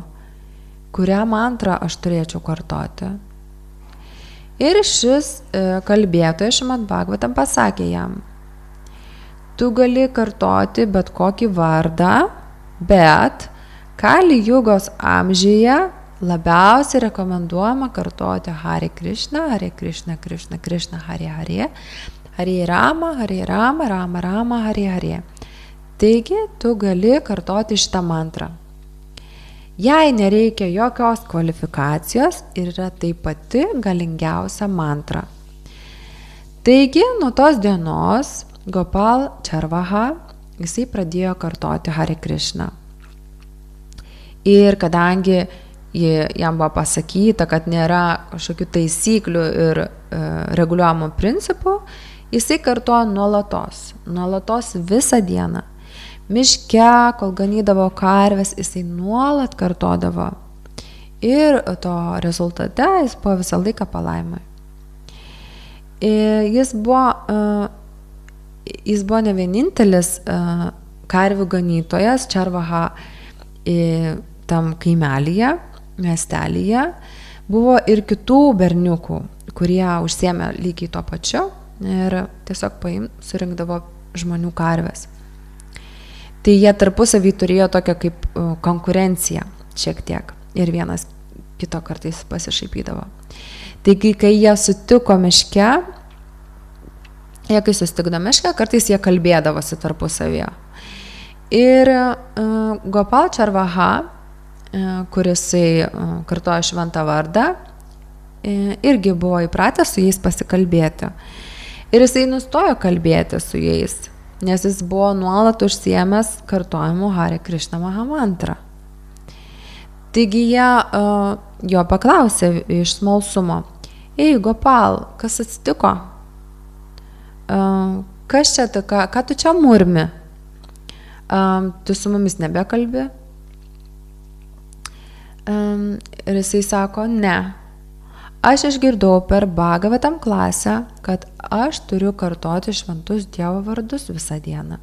Kurią mantrą aš turėčiau kartoti? Ir šis kalbėtojas Šrimad Bhagavatam pasakė jam, tu gali kartoti bet kokį vardą, bet Kali Jugos amžiuje labiausiai rekomenduojama kartoti Hare Krishna, Krishna Krishna, Hare Hare, Hare Rama, Rama Rama, Hare Hare. Taigi, tu gali kartoti šitą mantrą. Jai nereikia jokios kvalifikacijos ir yra tai pati galingiausia mantra. Taigi, nuo tos dienos Gopal Charvaha, jisai pradėjo kartoti Hare Krishna. Ir kadangi jam buvo pasakyta, kad nėra kažkokių taisyklių ir reguliuojamų principų, jisai kartojo nuolatos visą dieną. Miške, kol ganydavo karves, jisai nuolat kartodavo. Ir to rezultate jis buvo visą laiką palaimoj. Jis buvo ne vienintelis karvių ganytojas Charvaha tam kaimelyje, miestelyje. Buvo ir kitų berniukų, kurie užsiėmė lygiai to pačiu ir tiesiog surinkdavo žmonių karves. Tai jie tarpusavį turėjo tokią kaip konkurenciją šiek tiek ir vienas kito kartais pasišaipydavo. Taigi, kai jie susitiko miške, kartais jie kalbėdavosi tarpusavyje. Ir Gopal Charvaha, kuris kartojo šventą vardą, irgi buvo įpratęs su jais pasikalbėti. Ir jisai nustojo kalbėti su jais, nes jis buvo nuolat užsiėmęs kartojimu Hare Krishna Mahamantrą. Taigi jie jo paklausė iš smalsumo, ei Gopal, kas atsitiko? Kas čia, ką tu čia murmi? Tu su mumis nebekalbi? Ir jisai sako, ne. Aš išgirdau per Bhagavatam klasę, kad aš turiu kartoti šventus Dievo vardus visą dieną.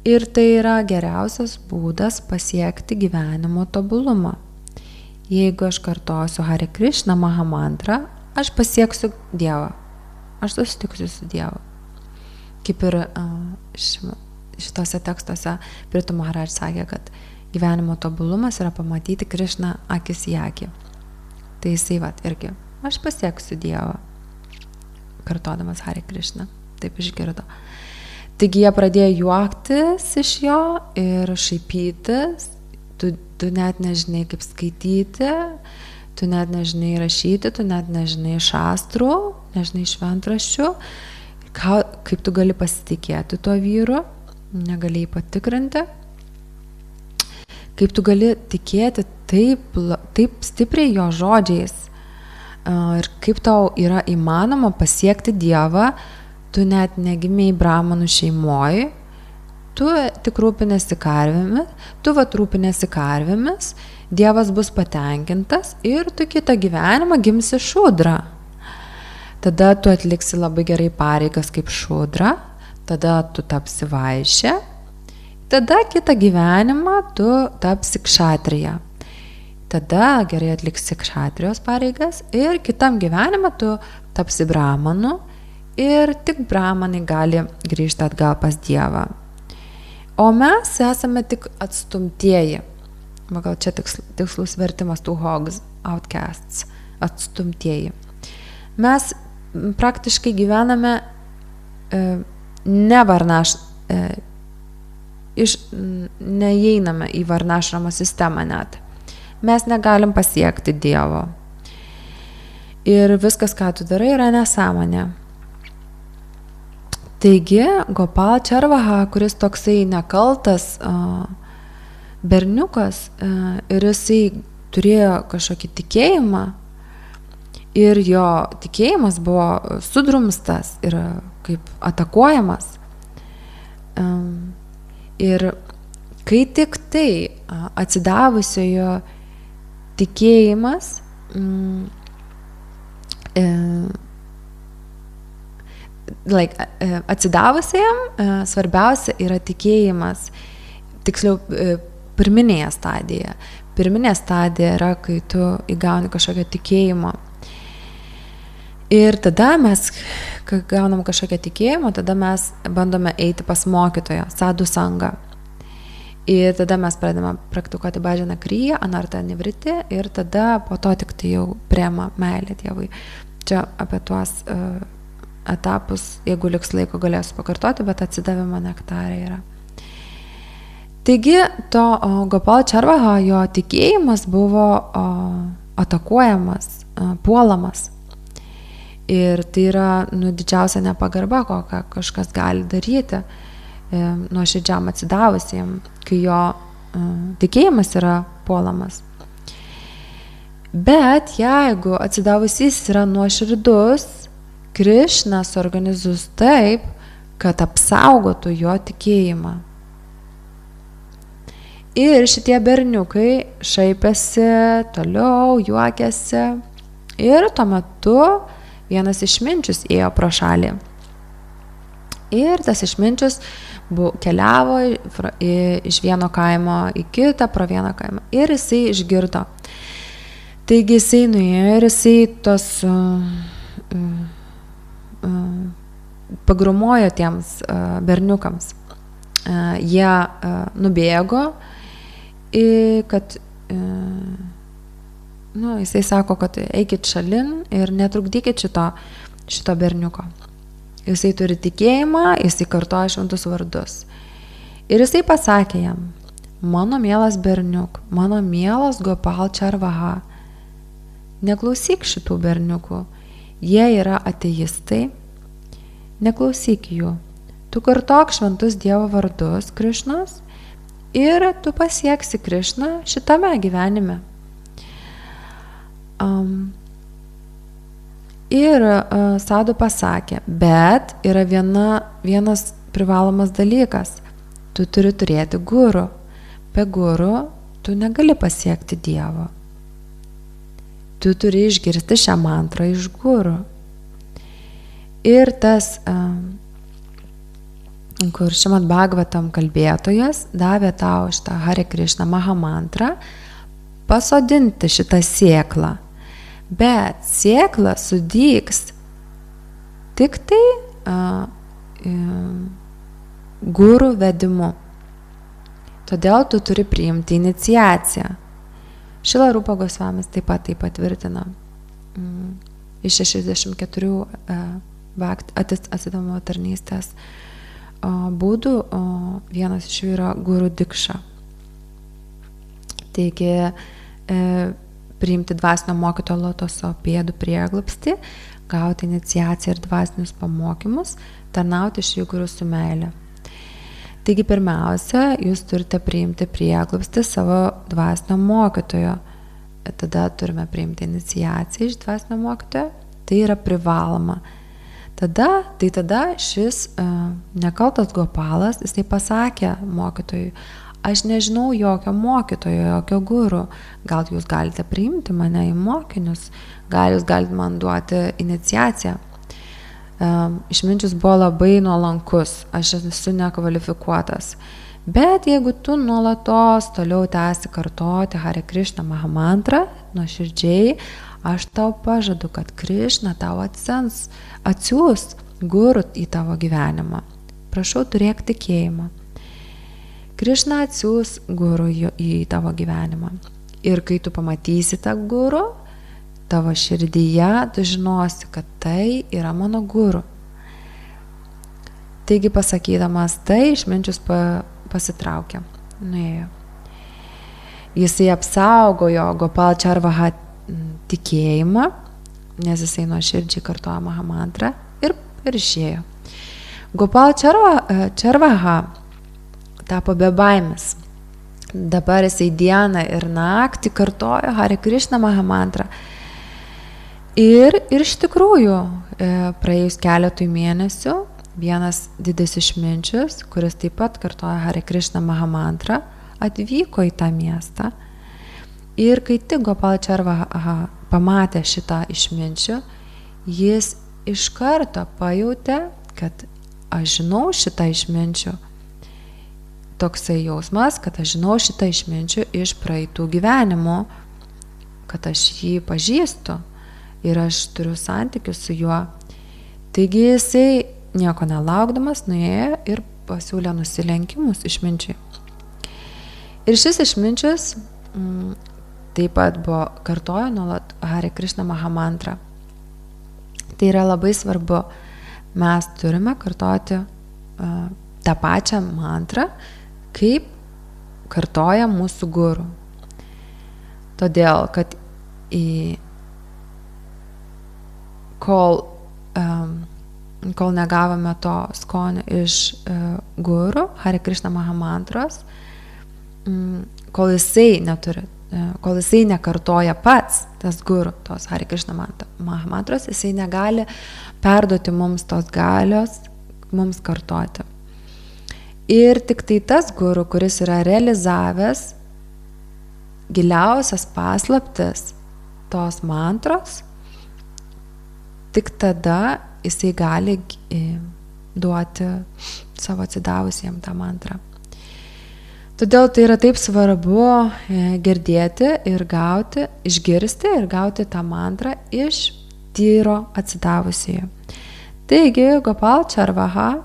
Ir tai yra geriausias būdas pasiekti gyvenimo tobulumą. Jeigu aš kartosiu Hare Krishna Mahamantrą, aš pasieksiu Dievą. Aš susitiksiu su Dievu. Kaip ir šitose tekstuose Prithu Maharaj sakė, kad gyvenimo tobulumas yra pamatyti Krishną akis į akį. Tai jisai irgi, aš pasieksiu Dievą, kartodamas Hare Krishna, taip išgirdo. Taigi jie pradėjo juoktis iš jo ir šaipytis, tu net nežinai kaip skaityti, tu net nežinai rašyti, tu net nežinai šastrų, nežinai šventraščių, kaip tu gali pasitikėti tuo vyru, negali jį patikrinti, kaip tu gali tikėti taip stipriai jo žodžiais ir kaip tau yra įmanoma pasiekti Dievą, tu net negimėjai bramanų šeimoje, tu tik rūpinėsi karvėmis, Dievas bus patenkintas ir tu kitą gyvenimą gimsi šudra. Tada tu atliksi labai gerai pareigas kaip šudra, tada tu tapsi vaišė, tada kitą gyvenimą tu tapsi kšatrija. Tada gerai atliksi kšatrijos pareigas ir kitam gyvenimą tu tapsi bramanu ir tik bramanai gali grįžti atgal pas Dievą. O mes esame tik atstumtieji. Gal čia tikslus vertimas tų hogs, outcasts, atstumtieji. Mes praktiškai gyvename neįeiname į varnašramo sistemą net. Mes negalim pasiekti Dievo. Ir viskas, ką tu darai, yra nesąmonė. Taigi, Gopal Čarvaha, kuris toksai nekaltas berniukas ir jisai turėjo kažkokį tikėjimą ir jo tikėjimas buvo sudrumstas ir kaip atakuojamas. Ir kai tik tai atsidavusiojo tikėjimas atsidavusiam svarbiausia yra tikėjimas, tiksliau pirminėje stadijoje. Pirminė stadija yra, kai tu įgauni kažkokio tikėjimo. Ir tada mes, kai gaunam kažkokio tikėjimo, tada mes bandome eiti pas mokytoją, sadhu sangą. Ir tada mes pradedame praktikuoti bhajaną kriją, anartą nivriti ir tada po to tik tai jau priima meilė Dievui. Čia apie tuos etapus, jeigu liks laiko, galėsiu pakartoti, bet atsidavimo nektarė yra. Taigi, to Gopal Čarvaha, jo tikėjimas buvo atakuojamas, puolamas. Ir tai yra didžiausia nepagarba, kokią kažkas gali daryti nuoširdžiam atsidavusiem, kai jo tikėjimas yra puolamas. Bet jeigu atsidavusys yra nuoširdus, Krišna suorganizuos taip, kad apsaugotų jo tikėjimą. Ir šitie berniukai šaipėsi, toliau juokėsi. Ir tuo metu vienas išminčius ėjo pro šalį. Ir tas išminčius keliavo iš vieno kaimo į kitą, pro vieną kaimą. Ir jisai išgirdo. Taigi jisai nuėjo ir jisai tos pagrumojo tiems berniukams. Jie nubėgo, kad jisai sako, kad eikit šalin ir netrukdykit šito berniuko. Jisai turi tikėjimą, jisai kartoja šventus vardus. Ir jisai pasakė jam, mano mielas berniuk, mano mielas Gopal Čarvaha, neklausyk šitų berniukų. Jie yra ateistai, neklausyk jų. Tu kartok šventus Dievo vardus Krišnos ir tu pasieksi Krišną šitame gyvenime. Ir sadhu pasakė, bet yra vienas privalomas dalykas. Tu turi turėti guru. Be guru tu negali pasiekti Dievo. Tu turi išgirsti šią mantrą iš guru. Ir tas, kur Šrimad Bhagavatam kalbėtojas davė tau šitą Hare Krishna Maha mantrą, pasodinti šitą sėklą. Bet sėkla sudygs tik tai guru vedimu. Todėl tu turi priimti iniciaciją. Šila Rūpa Gosvamis taip pat tai patvirtina. Iš 64 atsidamo tarnystės būdų vienas iš jų yra Guru Dikša. Taigi priimti dvasinio mokytojo lotoso pėdų prieglobstį, gauti iniciaciją ir dvasinius pamokymus, tarnauti šį guru su meile. Taigi pirmiausia, jūs turite priimti prieglobstį savo dvasinio mokytojo. Tada turime priimti iniciaciją iš dvasinio mokytojo, tai yra privaloma. Tada šis nekaltas Gopalas, jisai pasakė mokytojui, aš nežinau jokio mokytojo, jokio guru, gal jūs galite priimti mane į mokinius, gal jūs galite man duoti iniciaciją. Išminčius buvo labai nuolankus, aš esu nekvalifikuotas. Bet jeigu tu nuolatos toliau tęsi kartoti Hare Krishna Mahamantrą, nuoširdžiai, aš tau pažadu, kad Krishna tau atsiųs guru į tavo gyvenimą. Prašau, turėk tikėjimą. Krishna atsiųs guru į tavo gyvenimą. Ir kai tu pamatysi tą guru, tavo širdyje tu žinosi, kad tai yra mano guru. Taigi pasakydamas tai, išminčius pasitraukė, nuėjo. Jisai apsaugojo Gopal Charvaha tikėjimą, nes jisai nuoširdžiai kartojo Mahamantrą ir išėjo. Gopal Charvaha tapo be baimės. Dabar jisai dieną ir naktį kartojo Hare Krishna Mahamantrą. Ir iš tikrųjų, praėjus keletui mėnesių, vienas didis išminčius, kuris taip pat kartoja Hare Krishna Mahamantrą, atvyko į tą miestą. Ir kai tik Gopal Charvaha pamatė šitą išminčių, jis iš karto pajautė, kad aš žinau šitą išminčių. Toksai jausmas, kad aš žinau šitą išminčių iš praeitų gyvenimų, kad aš jį pažįstu. Ir aš turiu santykius su juo. Taigi jisai nieko nelaukdamas nuėjo ir pasiūlė nusilenkimus išminčiui. Ir šis išminčius taip pat buvo kartojo nuolat Hare Krishna Mahamantrą. Tai yra labai svarbu. Mes turime kartoti tą pačią mantrą, kaip kartoja mūsų guru. Todėl, kad kol negavome to skonio iš guru, Hare Krishna Mahamantros, kol jisai nekartoja pats tas guru, tos Hare Krishna Mahamantros, jisai negali perduoti mums tos galios, mums kartoti. Ir tik tai tas guru, kuris yra realizavęs giliausias paslaptis tos mantros, tik tada jisai gali duoti savo atsidavusiem tą mantrą. Todėl tai yra taip svarbu girdėti ir gauti, išgirsti ir gauti tą mantrą iš tyro atsidavusio. Taigi Gopal Charvaha,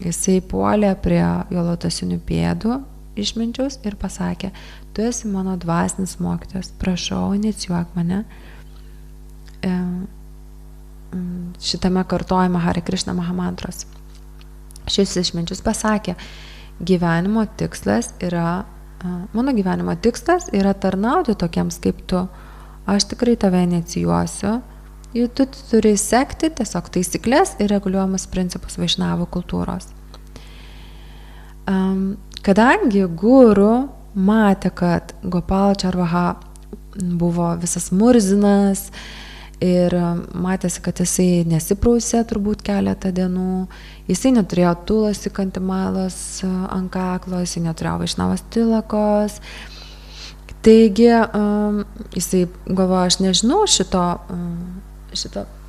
jisai puolė prie jo lotosinių pėdų išminčiaus ir pasakė, tu esi mano dvasinis mokytojas, prašau, inicijuok mane šitame kartojime Hare Krishna Mahamantros. Šis išminčius pasakė, mano gyvenimo tikslas yra tarnauti tokiems kaip tu. Aš tikrai tave inicijuosiu. Ir tu turi sekti tiesiog taisyklės ir reguliuojamus principus Vaišnavų kultūros. Kadangi guru matė, kad Gopal Charvaha buvo visas murzinas ir matėsi, kad jisai nesiprausė turbūt keletą dienų, jisai neturėjo tulasi kantimalos ant kaklo, jisai neturėjo Vaišnavos tilakos. Taigi jisai galvoja, aš nežinau šito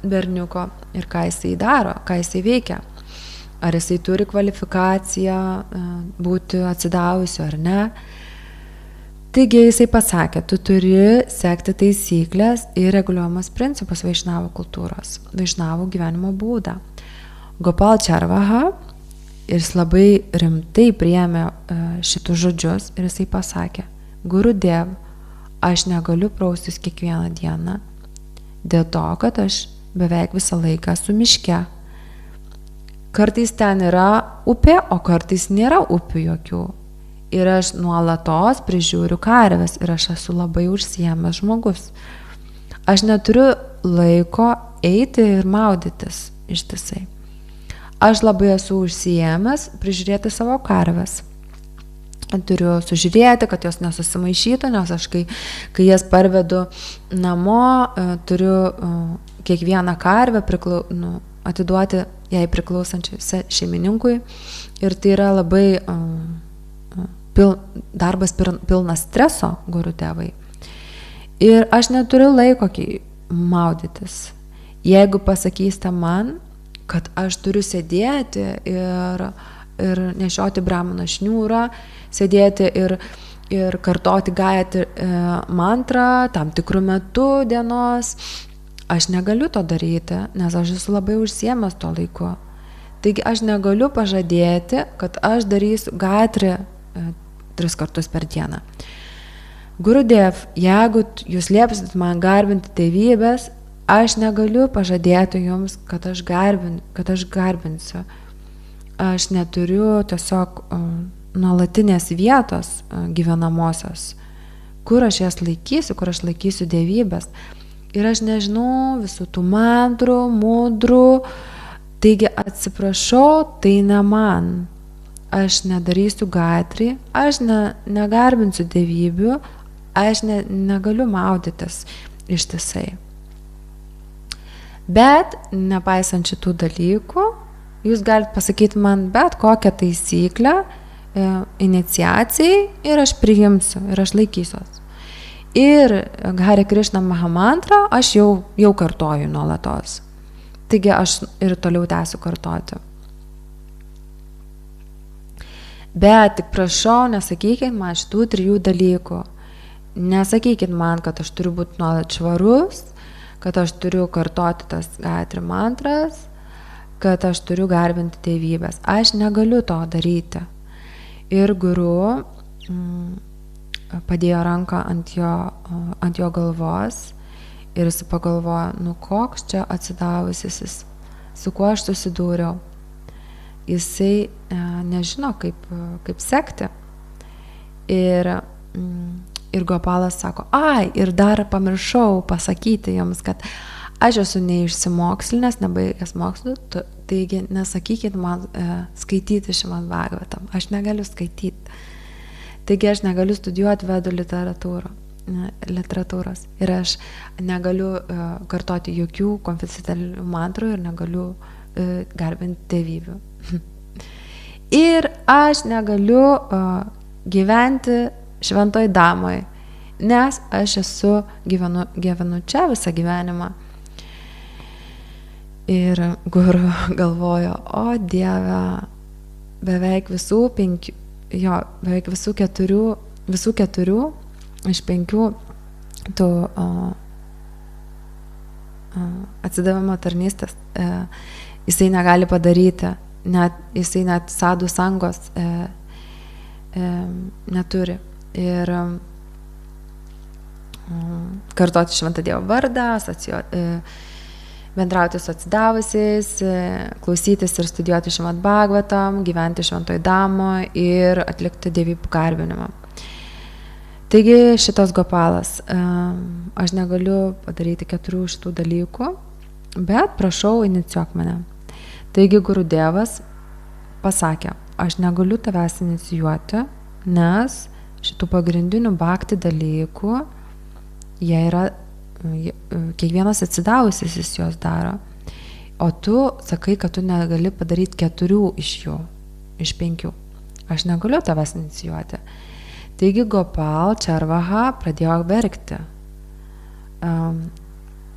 berniuko ir ką jisai daro, ką jisai veikia. Ar jisai turi kvalifikaciją būti atsidavusiu ar ne. Taigi jisai pasakė, tu turi sekti taisyklės ir reguliuojamus principus Vaišnavų kultūros, Vaišnavų gyvenimo būdą. Gopal Charvaha, jis labai rimtai priėmė šitus žodžius ir jisai pasakė, Gurudev, aš negaliu praustis kiekvieną dieną, dėl to, kad aš beveik visą laiką esu miške. Kartais ten yra upė, o kartais nėra upių jokių. Ir aš nuolatos prižiūriu karves ir aš esu labai užsiėmęs žmogus. Aš neturiu laiko eiti ir maudytis ištisai. Aš labai esu užsiėmęs prižiūrėti savo karves. Turiu sužiūrėti, kad jos nesusimaišytų, nes aš kai jas parvedu namo, turiu kiekvieną karvę atiduoti jai priklausančiai šeimininkui. Ir tai yra labai darbas pilnas streso, guru tėvai. Ir aš neturiu laiko maudytis. Jeigu pasakysite man, kad aš turiu sėdėti ir nešioti brahmano šniūrą, sėdėti ir kartoti gayatri mantrą tam tikrų metų dienos, aš negaliu to daryti, nes aš esu labai užsiėmęs to laiku. Taigi aš negaliu pažadėti, kad aš darysiu gayatri 3 kartus per dieną. Gurudev, jeigu jūs liepsit man garbinti tėvybės, aš negaliu pažadėti jums, kad aš garbinsiu. Aš neturiu tiesiog nuolatinės vietos gyvenamosios, kur aš jas laikysiu, kur aš laikysiu dievybės. Ir aš nežinau visų tų mantrų, mudrų, taigi atsiprašau, tai ne man. Aš nedarysiu gayatri, aš negarbinsiu dievybių, aš negaliu maudytis ištisai. Bet, nepaisant šitų dalykų, jūs galite pasakyti man bet kokią taisyklę, iniciacijai ir aš priimsiu, ir aš laikysiuos. Ir Hare Krishna Mahamantrą aš jau kartoju nuolatos. Taigi aš ir toliau tęsiu kartoti. Bet tik prašau, nesakykit man šitų 3 dalykų. Nesakykit man, kad aš turiu būti nuolat švarus, kad aš turiu kartoti tas gayatri mantras, kad aš turiu garbinti tėvybės. Aš negaliu to daryti. Ir guru padėjo ranką ant jo galvos ir jis pagalvojo, koks čia atsidavusis, su kuo aš susidūriau. Jisai nežino, kaip sekti. Ir Gopalas sako, ir dar pamiršau pasakyti jums, kad aš esu neišsimokslinęs, nebaigęs mokslų, taigi nesakykit man skaityti Šrimad Bhagavatam. Aš negaliu skaityti. Taigi aš negaliu studijuoti vedų literatūros. Ir aš negaliu kartoti jokių konfidencialių mantrų ir negaliu garbinti tėvybių. Ir aš negaliu gyventi šventoj damoj, nes aš gyvenu čia visą gyvenimą. Ir guru galvojo, o Dieve, beveik visų 4 iš 5 tų atsidavimo tarnystės jisai negali padaryti, jisai net sadhu sangos neturi. Ir kartoti šventą Dievo vardą, bendrauti su atsidavusiais, klausytis ir studijuoti Šrimad Bhagavatam, gyventi šventoj damoj ir atlikti dievybių garbinimą. Taigi šitas Gopalas, aš negaliu padaryti 4 šitų dalykų, bet prašau, inicijuok mane. Taigi Gurudevas pasakė, aš negaliu tavęs inicijuoti, nes šitų pagrindinių bhakti dalykų, jie yra, kiekvienas atsidavusis jis juos daro. O tu sakai, kad tu negali padaryti 4 iš jų, iš 5. Aš negaliu tavęs inicijuoti. Taigi Gopal Charvaha pradėjo verkti.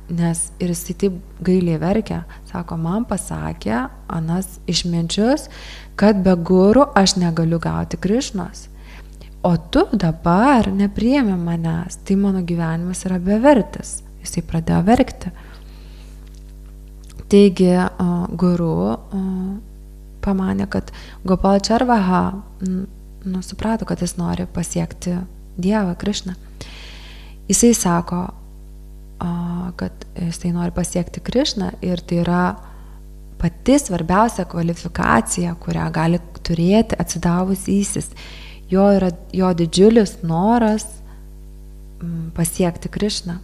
Nes ir jis taip gailiai verkia, sako, man pasakė anas išminčius, kad be guru aš negaliu gauti Krišnos. O tu dabar nepriėmė manęs, tai mano gyvenimas yra bevertis. Jisai pradėjo verkti. Taigi guru pamanė, kad Gopal Charvaha suprato, kad jis nori pasiekti Dievą Krišną. Jisai sako, kad jisai nori pasiekti Krišną ir tai yra pati svarbiausia kvalifikacija, kurią gali turėti atsidavusysis. Jo didžiulis noras pasiekti Krišną.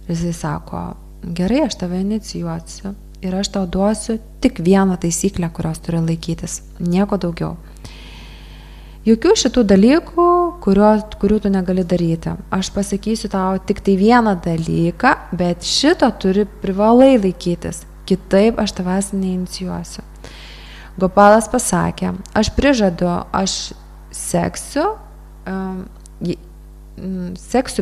Ir jisai sako, gerai, aš tave inicijuosiu ir aš tau duosiu tik vieną taisyklę, kurios turi laikytis, nieko daugiau. Jokių šitų dalykų, kurių tu negali daryti. Aš pasakysiu tau tik tai vieną dalyką, bet šito privalai laikytis, kitaip aš tavęs neinicijuosiu. Gopalas pasakė, aš prižadu, aš seksiu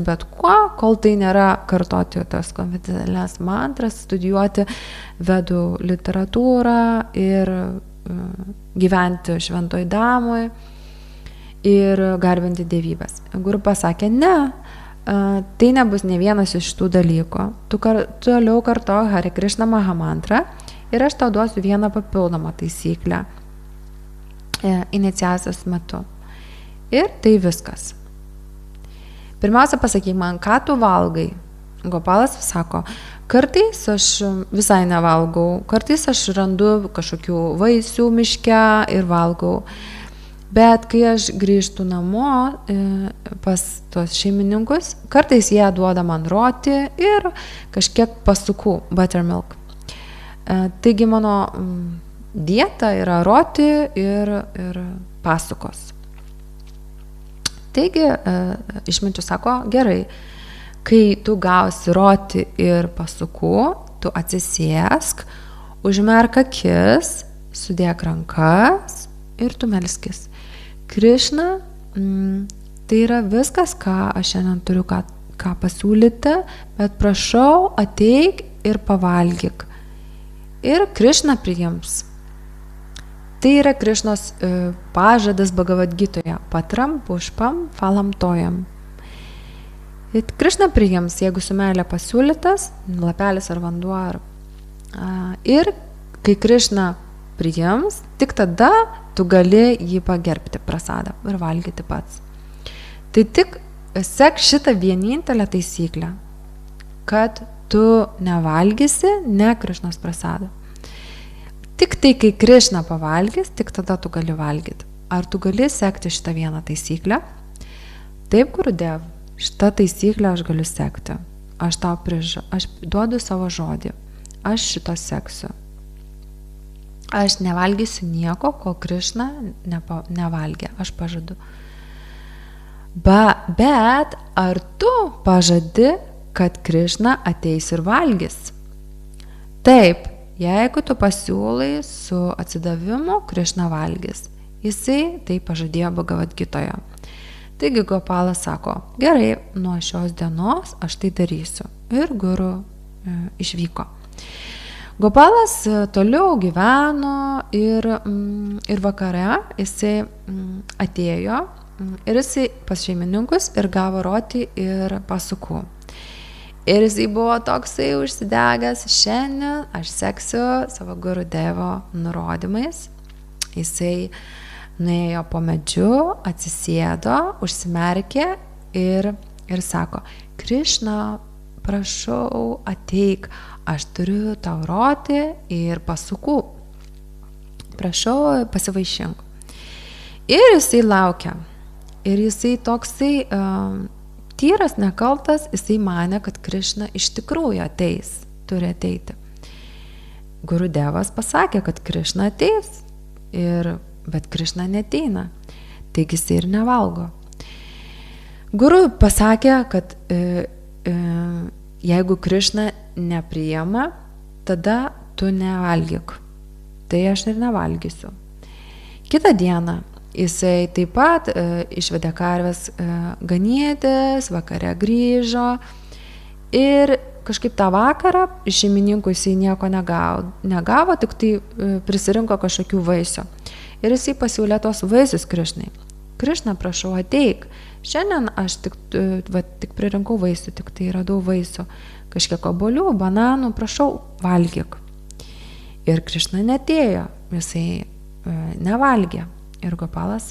bet kuo, kol tai nėra kartoti tas konfidencialias mantras, studijuoti vedų literatūrą ir gyventi šventoj damui ir garbinti dievybės. Guru pasakė, ne, tai nebus ne vienas iš tų dalykų. Tu toliau kartok Hare Krishna Mahamantrą ir aš tau duosiu vieną papildomą taisyklę iniciacijos metu. Ir tai viskas. Pirmiausia, pasakyk man, ką tu valgai. Gopalas sako, kartais aš visai nevalgau, kartais aš randu kažkokių vaisių miške ir valgau. Bet kai aš grįžtu namo pas tuos šeimininkus, kartais jie duoda man roti ir kažkiek pasukų, buttermilk. Taigi mano dieta yra roti ir pasukos. Taigi išminčius sako, gerai, kai tu gausi roti ir pasukų, tu atsisėsk, užmerk akis, sudėk rankas ir tu melskis. Krišna, tai yra viskas, ką aš šiandien turiu ką pasiūlyti, bet prašau, ateik ir pavalgyk. Ir Krišna priims. Tai yra Krišnos pažadas Bhagavad Gitoje. Patram, pušpam, falam tojam. Krišna priims, jeigu su meilė pasiūlytas, lapelis ar vanduo. Ir kai Krišna priims, tik tada tu gali jį pagerbti prasadą ir valgyti pats. Tai tik sek šitą vienintelę taisyklę, kad tu nevalgysi ne Krišnos prasadą. Tik tai, kai Krišna pavalgys, tik tada tu gali valgyti. Ar tu gali sekti šitą vieną taisyklę? Taip, Gurudev, šitą taisyklę aš galiu sekti. Aš duodu savo žodį. Aš šito seksiu. Aš nevalgysiu nieko, kol Krišna nevalgė. Aš pažadu. Bet ar tu pažadi, kad Krišna ateis ir valgys? Taip. Jeigu tu pasiūlai su atsidavimu, Krišna valgys. Jisai tai pažadėjo Bhagavad Gitoje. Taigi Gopalas sako, gerai, nuo šios dienos aš tai darysiu. Ir guru išvyko. Gopalas toliau gyveno ir vakare jisai atėjo ir jisai pas šeimininkus ir gavo roti ir pasukų. Ir jisai buvo toksai užsidegęs, šiandien aš seksiu savo Gurudevo nurodymais. Jisai nuėjo po medžiu, atsisėdo, užsimerkė ir sako, Krišna, prašau, ateik, aš turiu tau roti ir pasukų. Prašau, pasivaišink. Ir jisai laukia. Ir jisai toksai tyras, nekaltas, jisai manė, kad Krišna iš tikrųjų ateis, turi ateiti. Gurudevas pasakė, kad Krišna ateis, bet Krišna neteina, taigi jisai ir nevalgo. Guru pasakė, kad jeigu Krišna nepriima, tada tu nevalgyk, tai aš ir nevalgysiu. Kitą dieną jisai taip pat išvedė karves ganėtis, vakare grįžo ir kažkaip tą vakarą iš šeimininkų jisai nieko negavo, tik tai prisirinko kažkokių vaisių. Ir jisai pasiūlė tos vaisius Krišnai. Krišna, prašau, ateik. Šiandien aš tik pririnkau vaisių, tik tai radau vaisių. Kažkiek obuolių, bananų, prašau, valgyk. Ir Krišna netėjo, jisai nevalgė. Ir Gopalas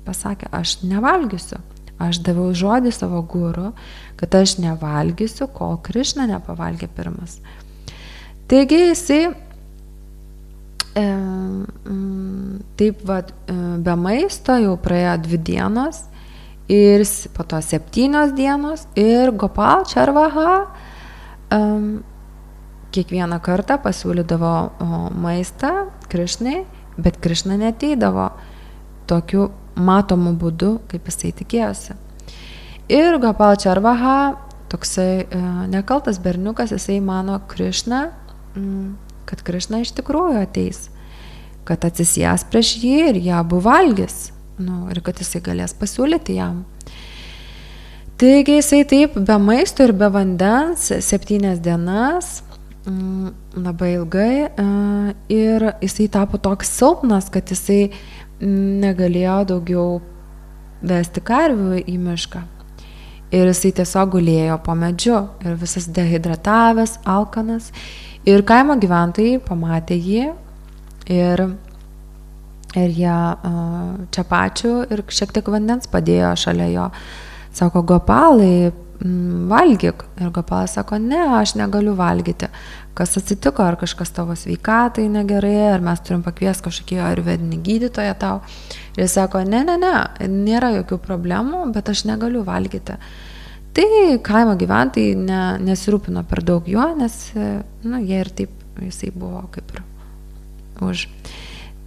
pasakė, aš nevalgysiu, Aš daviau žodį savo guru, kad aš nevalgysiu, kol Krišna nepavalgė pirmas. Taigi jisai taip be maisto jau praėjo 2 dienos ir po to 7 dienos ir Gopal Charvaha kiekvieną kartą pasiūlydavo maistą Krišnai, bet Krišna neateidavo tokiu matomu būdu, kaip jisai tikėjosi. Ir Gopal Charvaha, toksai nekaltas berniukas, jisai mano Krišna, kad Krišna iš tikrųjų ateis, kad atsisės prieš jį ir ją abu valgys, ir kad jisai galės pasiūlyti jam. Taigi jisai taip be maisto ir be vandens 7 dienas, labai ilgai, ir jisai tapo toks silpnas, kad jisai negalėjo daugiau vesti karvių į mišką. Ir jisai tiesiog gulėjo po medžiu ir visas dehidratavęs, alkanas. Ir kaimo gyventojai pamatė jį ir jie čepačių ir šiek tiek vandens padėjo šalia jo. Sako, Gopalai, valgyk. Ir Gopalas sako, ne, aš negaliu valgyti. Kas atsitiko, ar kažkas tavo sveikatai negerai, ar mes turim pakviesti kažkokį ayurvedinį gydytoją tau. Ir jis sako, ne, nėra jokių problemų, bet aš negaliu valgyti. Tai kaimo gyventojai nesirūpino per daug juo, nes jie ir taip, jisai buvo kaip ir už.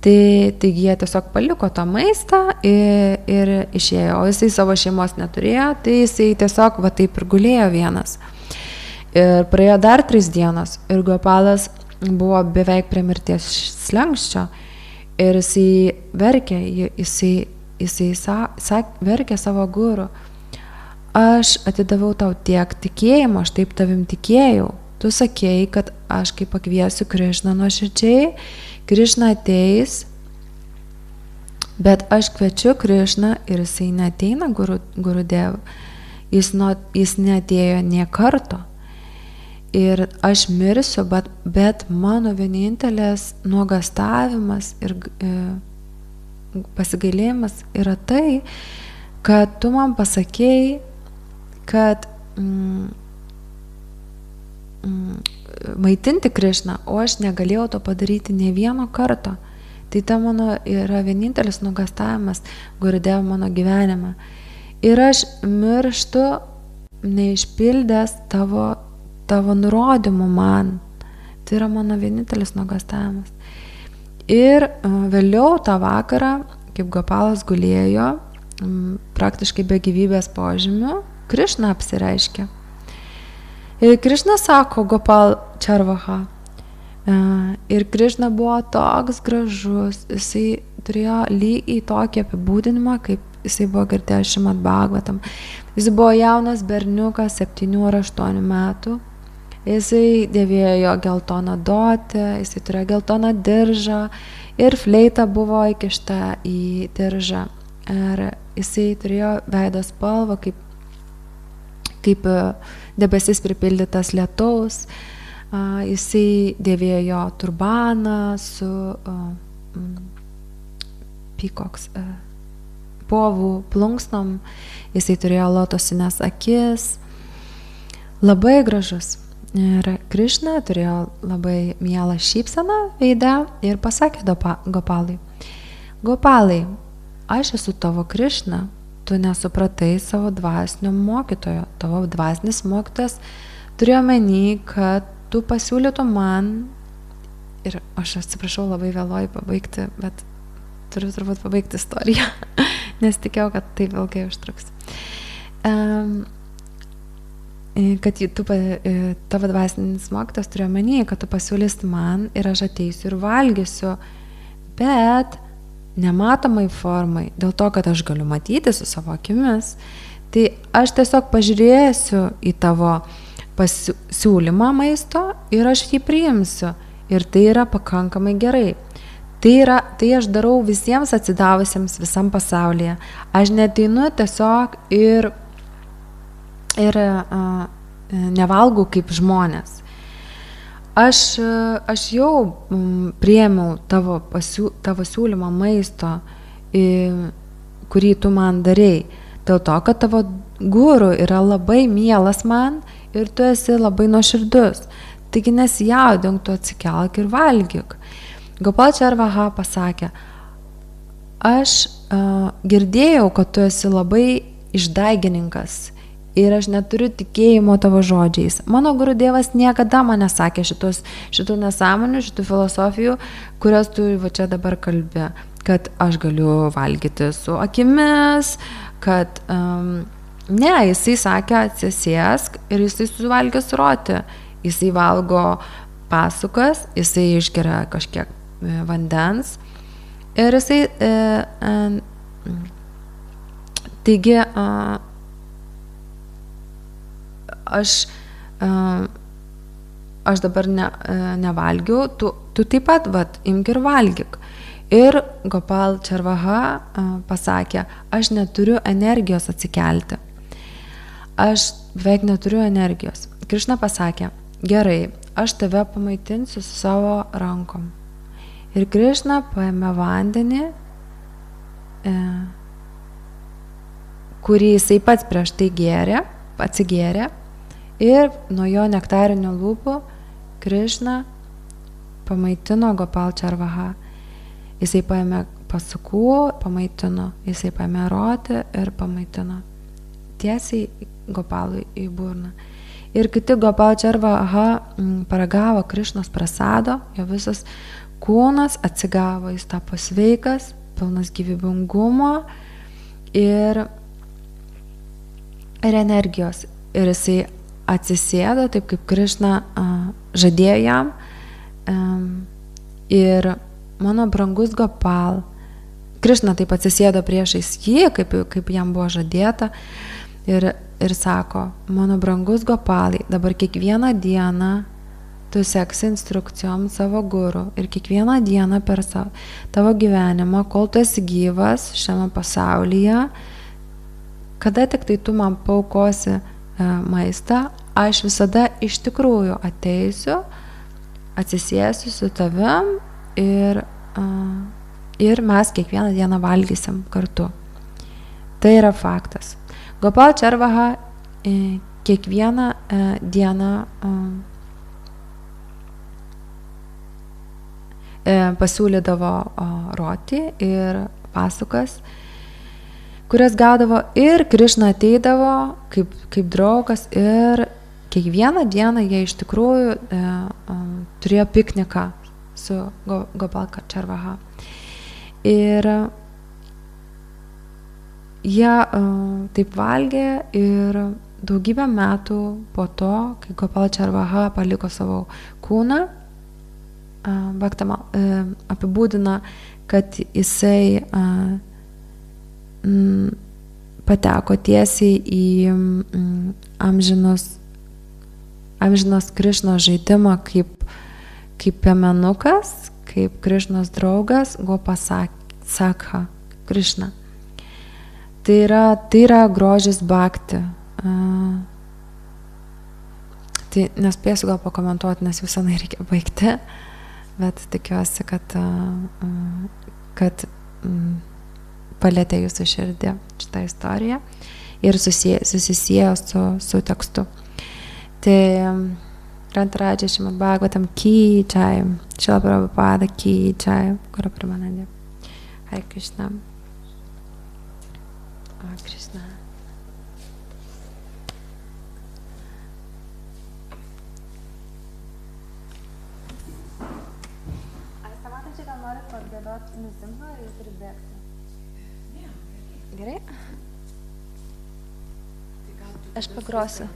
Taigi jie tiesiog paliko tą maistą ir išėjo, o jisai savo šeimos neturėjo, tai jisai tiesiog taip ir gulėjo vienas. Ir praėjo dar 3 dienos ir Gopalas buvo beveik prie mirties slenksčio ir jisai verkė, jisai verkė savo guru. Aš atidaviau tau tiek tikėjimo, aš taip tavim tikėjau. Tu sakėjai, kad aš kai pakviesiu Krišną nuoširdžiai, Krišna ateis, bet aš kviečiu Krišną ir jisai neateina Gurudev, jis neatėjo nė karto. Ir aš mirsiu, bet mano vienintelės nuogastavimas ir pasigailėjimas yra tai, kad tu man pasakėjai, kad maitinti Krišną, o aš negalėjau to padaryti ne vieno karto. Tai ta mano yra vienintelis nuogastavimas Gurudev mano gyvenime. Ir aš mirštu neišpildęs tavo nurodymų man. Tai yra mano vienintelis nuogastavimas. Ir vėliau tą vakarą, kaip Gopalas gulėjo, praktiškai be gyvybės požymių, Krišna apsireiškė. Ir Krišna sako Gopal Charvaha. Ir Krišna buvo toks gražus, jisai turėjo lygiai tokį apibūdinimą, kaip jisai buvo girdėjęs Šrimad Bhagavatam. Jis buvo jaunas berniukas 7 ar 8 metų. Jisai dėvėjo geltoną dotį, jisai turėjo geltoną diržą ir fleita buvo įkišta į diržą. Ir jisai turėjo veido spalvą kaip debesis pripildytas lietaus. Jisai dėvėjo turbaną su povų plunksnom. Jisai turėjo lotosinės akis. Labai gražus. Ir Krišna turėjo labai mielą šypseną veidą ir pasakė Gopalai. Gopalai, aš esu tavo Krišna. Tu nesupratai savo dvasinio mokytojo. Tavo dvasinis mokytojas turėjo menį, kad tu pasiūlytum man, ir aš atsiprašau, labai vėluoju pabaigti, bet turiu turbūt pabaigti istoriją, nes tikėjau, kad taip ilgai užtruks. Kad tavo dvasinis mokytojas turėjo menį, kad tu pasiūlysi man ir aš ateisiu ir valgysiu, bet nematomai formai, dėl to, kad aš galiu matyti su savo akimis, tai aš tiesiog pažiūrėsiu į tavo pasiūlymą maisto ir aš jį priimsiu. Ir tai yra pakankamai gerai. Tai aš darau visiems atsidavusiems visam pasaulyje. Aš neateinu tiesiog ir nevalgau kaip žmonės. Aš jau priėmiau tavo siūlymą maisto, kurį tu man darei. Dėl to, kad tavo guru yra labai mielas man ir tu esi labai nuoširdus. Taigi nesijaudink, tu atsikelk ir valgyk. Gopal Charvaha pasakė, aš girdėjau, kad tu esi labai išdaigininkas ir aš neturiu tikėjimo tavo žodžiais. Mano gurudėvas niekada man nesakė šitų nesąmonių, šitų filosofijų, kurias tu va čia dabar kalbi, kad aš galiu valgyti su akimis, kad ne, jisai sakė atsisėsk ir jisai suvalgė suroti. Jisai valgo pasukas, jisai išgeria kažkiek vandens ir jisai taigi aš dabar nevalgiau, tu taip pat imk ir valgyk. Ir Gopal Charvaha pasakė, aš neturiu energijos atsikelti. Aš beveik neturiu energijos. Krišna pasakė, gerai, aš tave pamaitinsiu su savo rankom. Ir Krišna paėmė vandenį, kurį jisai pats prieš tai atsigėrė, ir nuo jo nektarinių lūpų Krišna pamaitino Gopal Charvaha. Jisai paėmė pasukų, pamaitino, jisai paėmė roti ir pamaitino. Tiesiai Gopalui į burną. Ir kai tik Gopal Charvaha paragavo Krišnos prasado, jo visas kūnas atsigavo, jis tapo sveikas, pilnas gyvybingumo ir energijos. Ir jisai atsisėdo, taip kaip Krišna žadėjo jam. Ir mano brangus Gopal, Krišna taip atsisėdo priešais jį, kaip jam buvo žadėta, ir sako, mano brangus Gopalai, dabar kiekvieną dieną tu seksi instrukcijom savo guru ir kiekvieną dieną per tavo gyvenimą, kol tu esi gyvas šiame pasaulyje, kada tik tai tu man paukosi maistą, aš visada iš tikrųjų ateisiu, atsisėsiu su tavim ir mes kiekvieną dieną valgysim kartu. Tai yra faktas. Gopal Charvaha kiekvieną dieną pasiūlydavo roti ir pasukas, kurias gaudavo, ir Krišna ateidavo kaip draugas, ir kiekvieną dieną jie iš tikrųjų turėjo pikniką su Gopal Charvaha. Ir jie taip valgė ir daugybę metų po to, kai Gopal Charvaha paliko savo kūną, Bhaktamal apibūdina, kad jisai pateko tiesiai į amžinos Krišnos žaidimą kaip piemenukas, kaip Krišnos draugas, Gopasakha Krišna. Tai yra grožis bhakti. Tai nespėsiu gal pakomentuoti, nes visą reikia baigti, bet tikiuosi, kad palėtė jūsų širdį šitą istoriją ir susisiejo su tekstu. Tai Grantaraja Srimad Bhagavatam ki jai, Śrīla Prabhupada ki jai, Guru Premanande. Hare Krishna. Hare Krishna. Ar Samata čia gal nori padėlioti Nrisimha ir jūs turi bėgti? Gerai? Aš pagrosiu.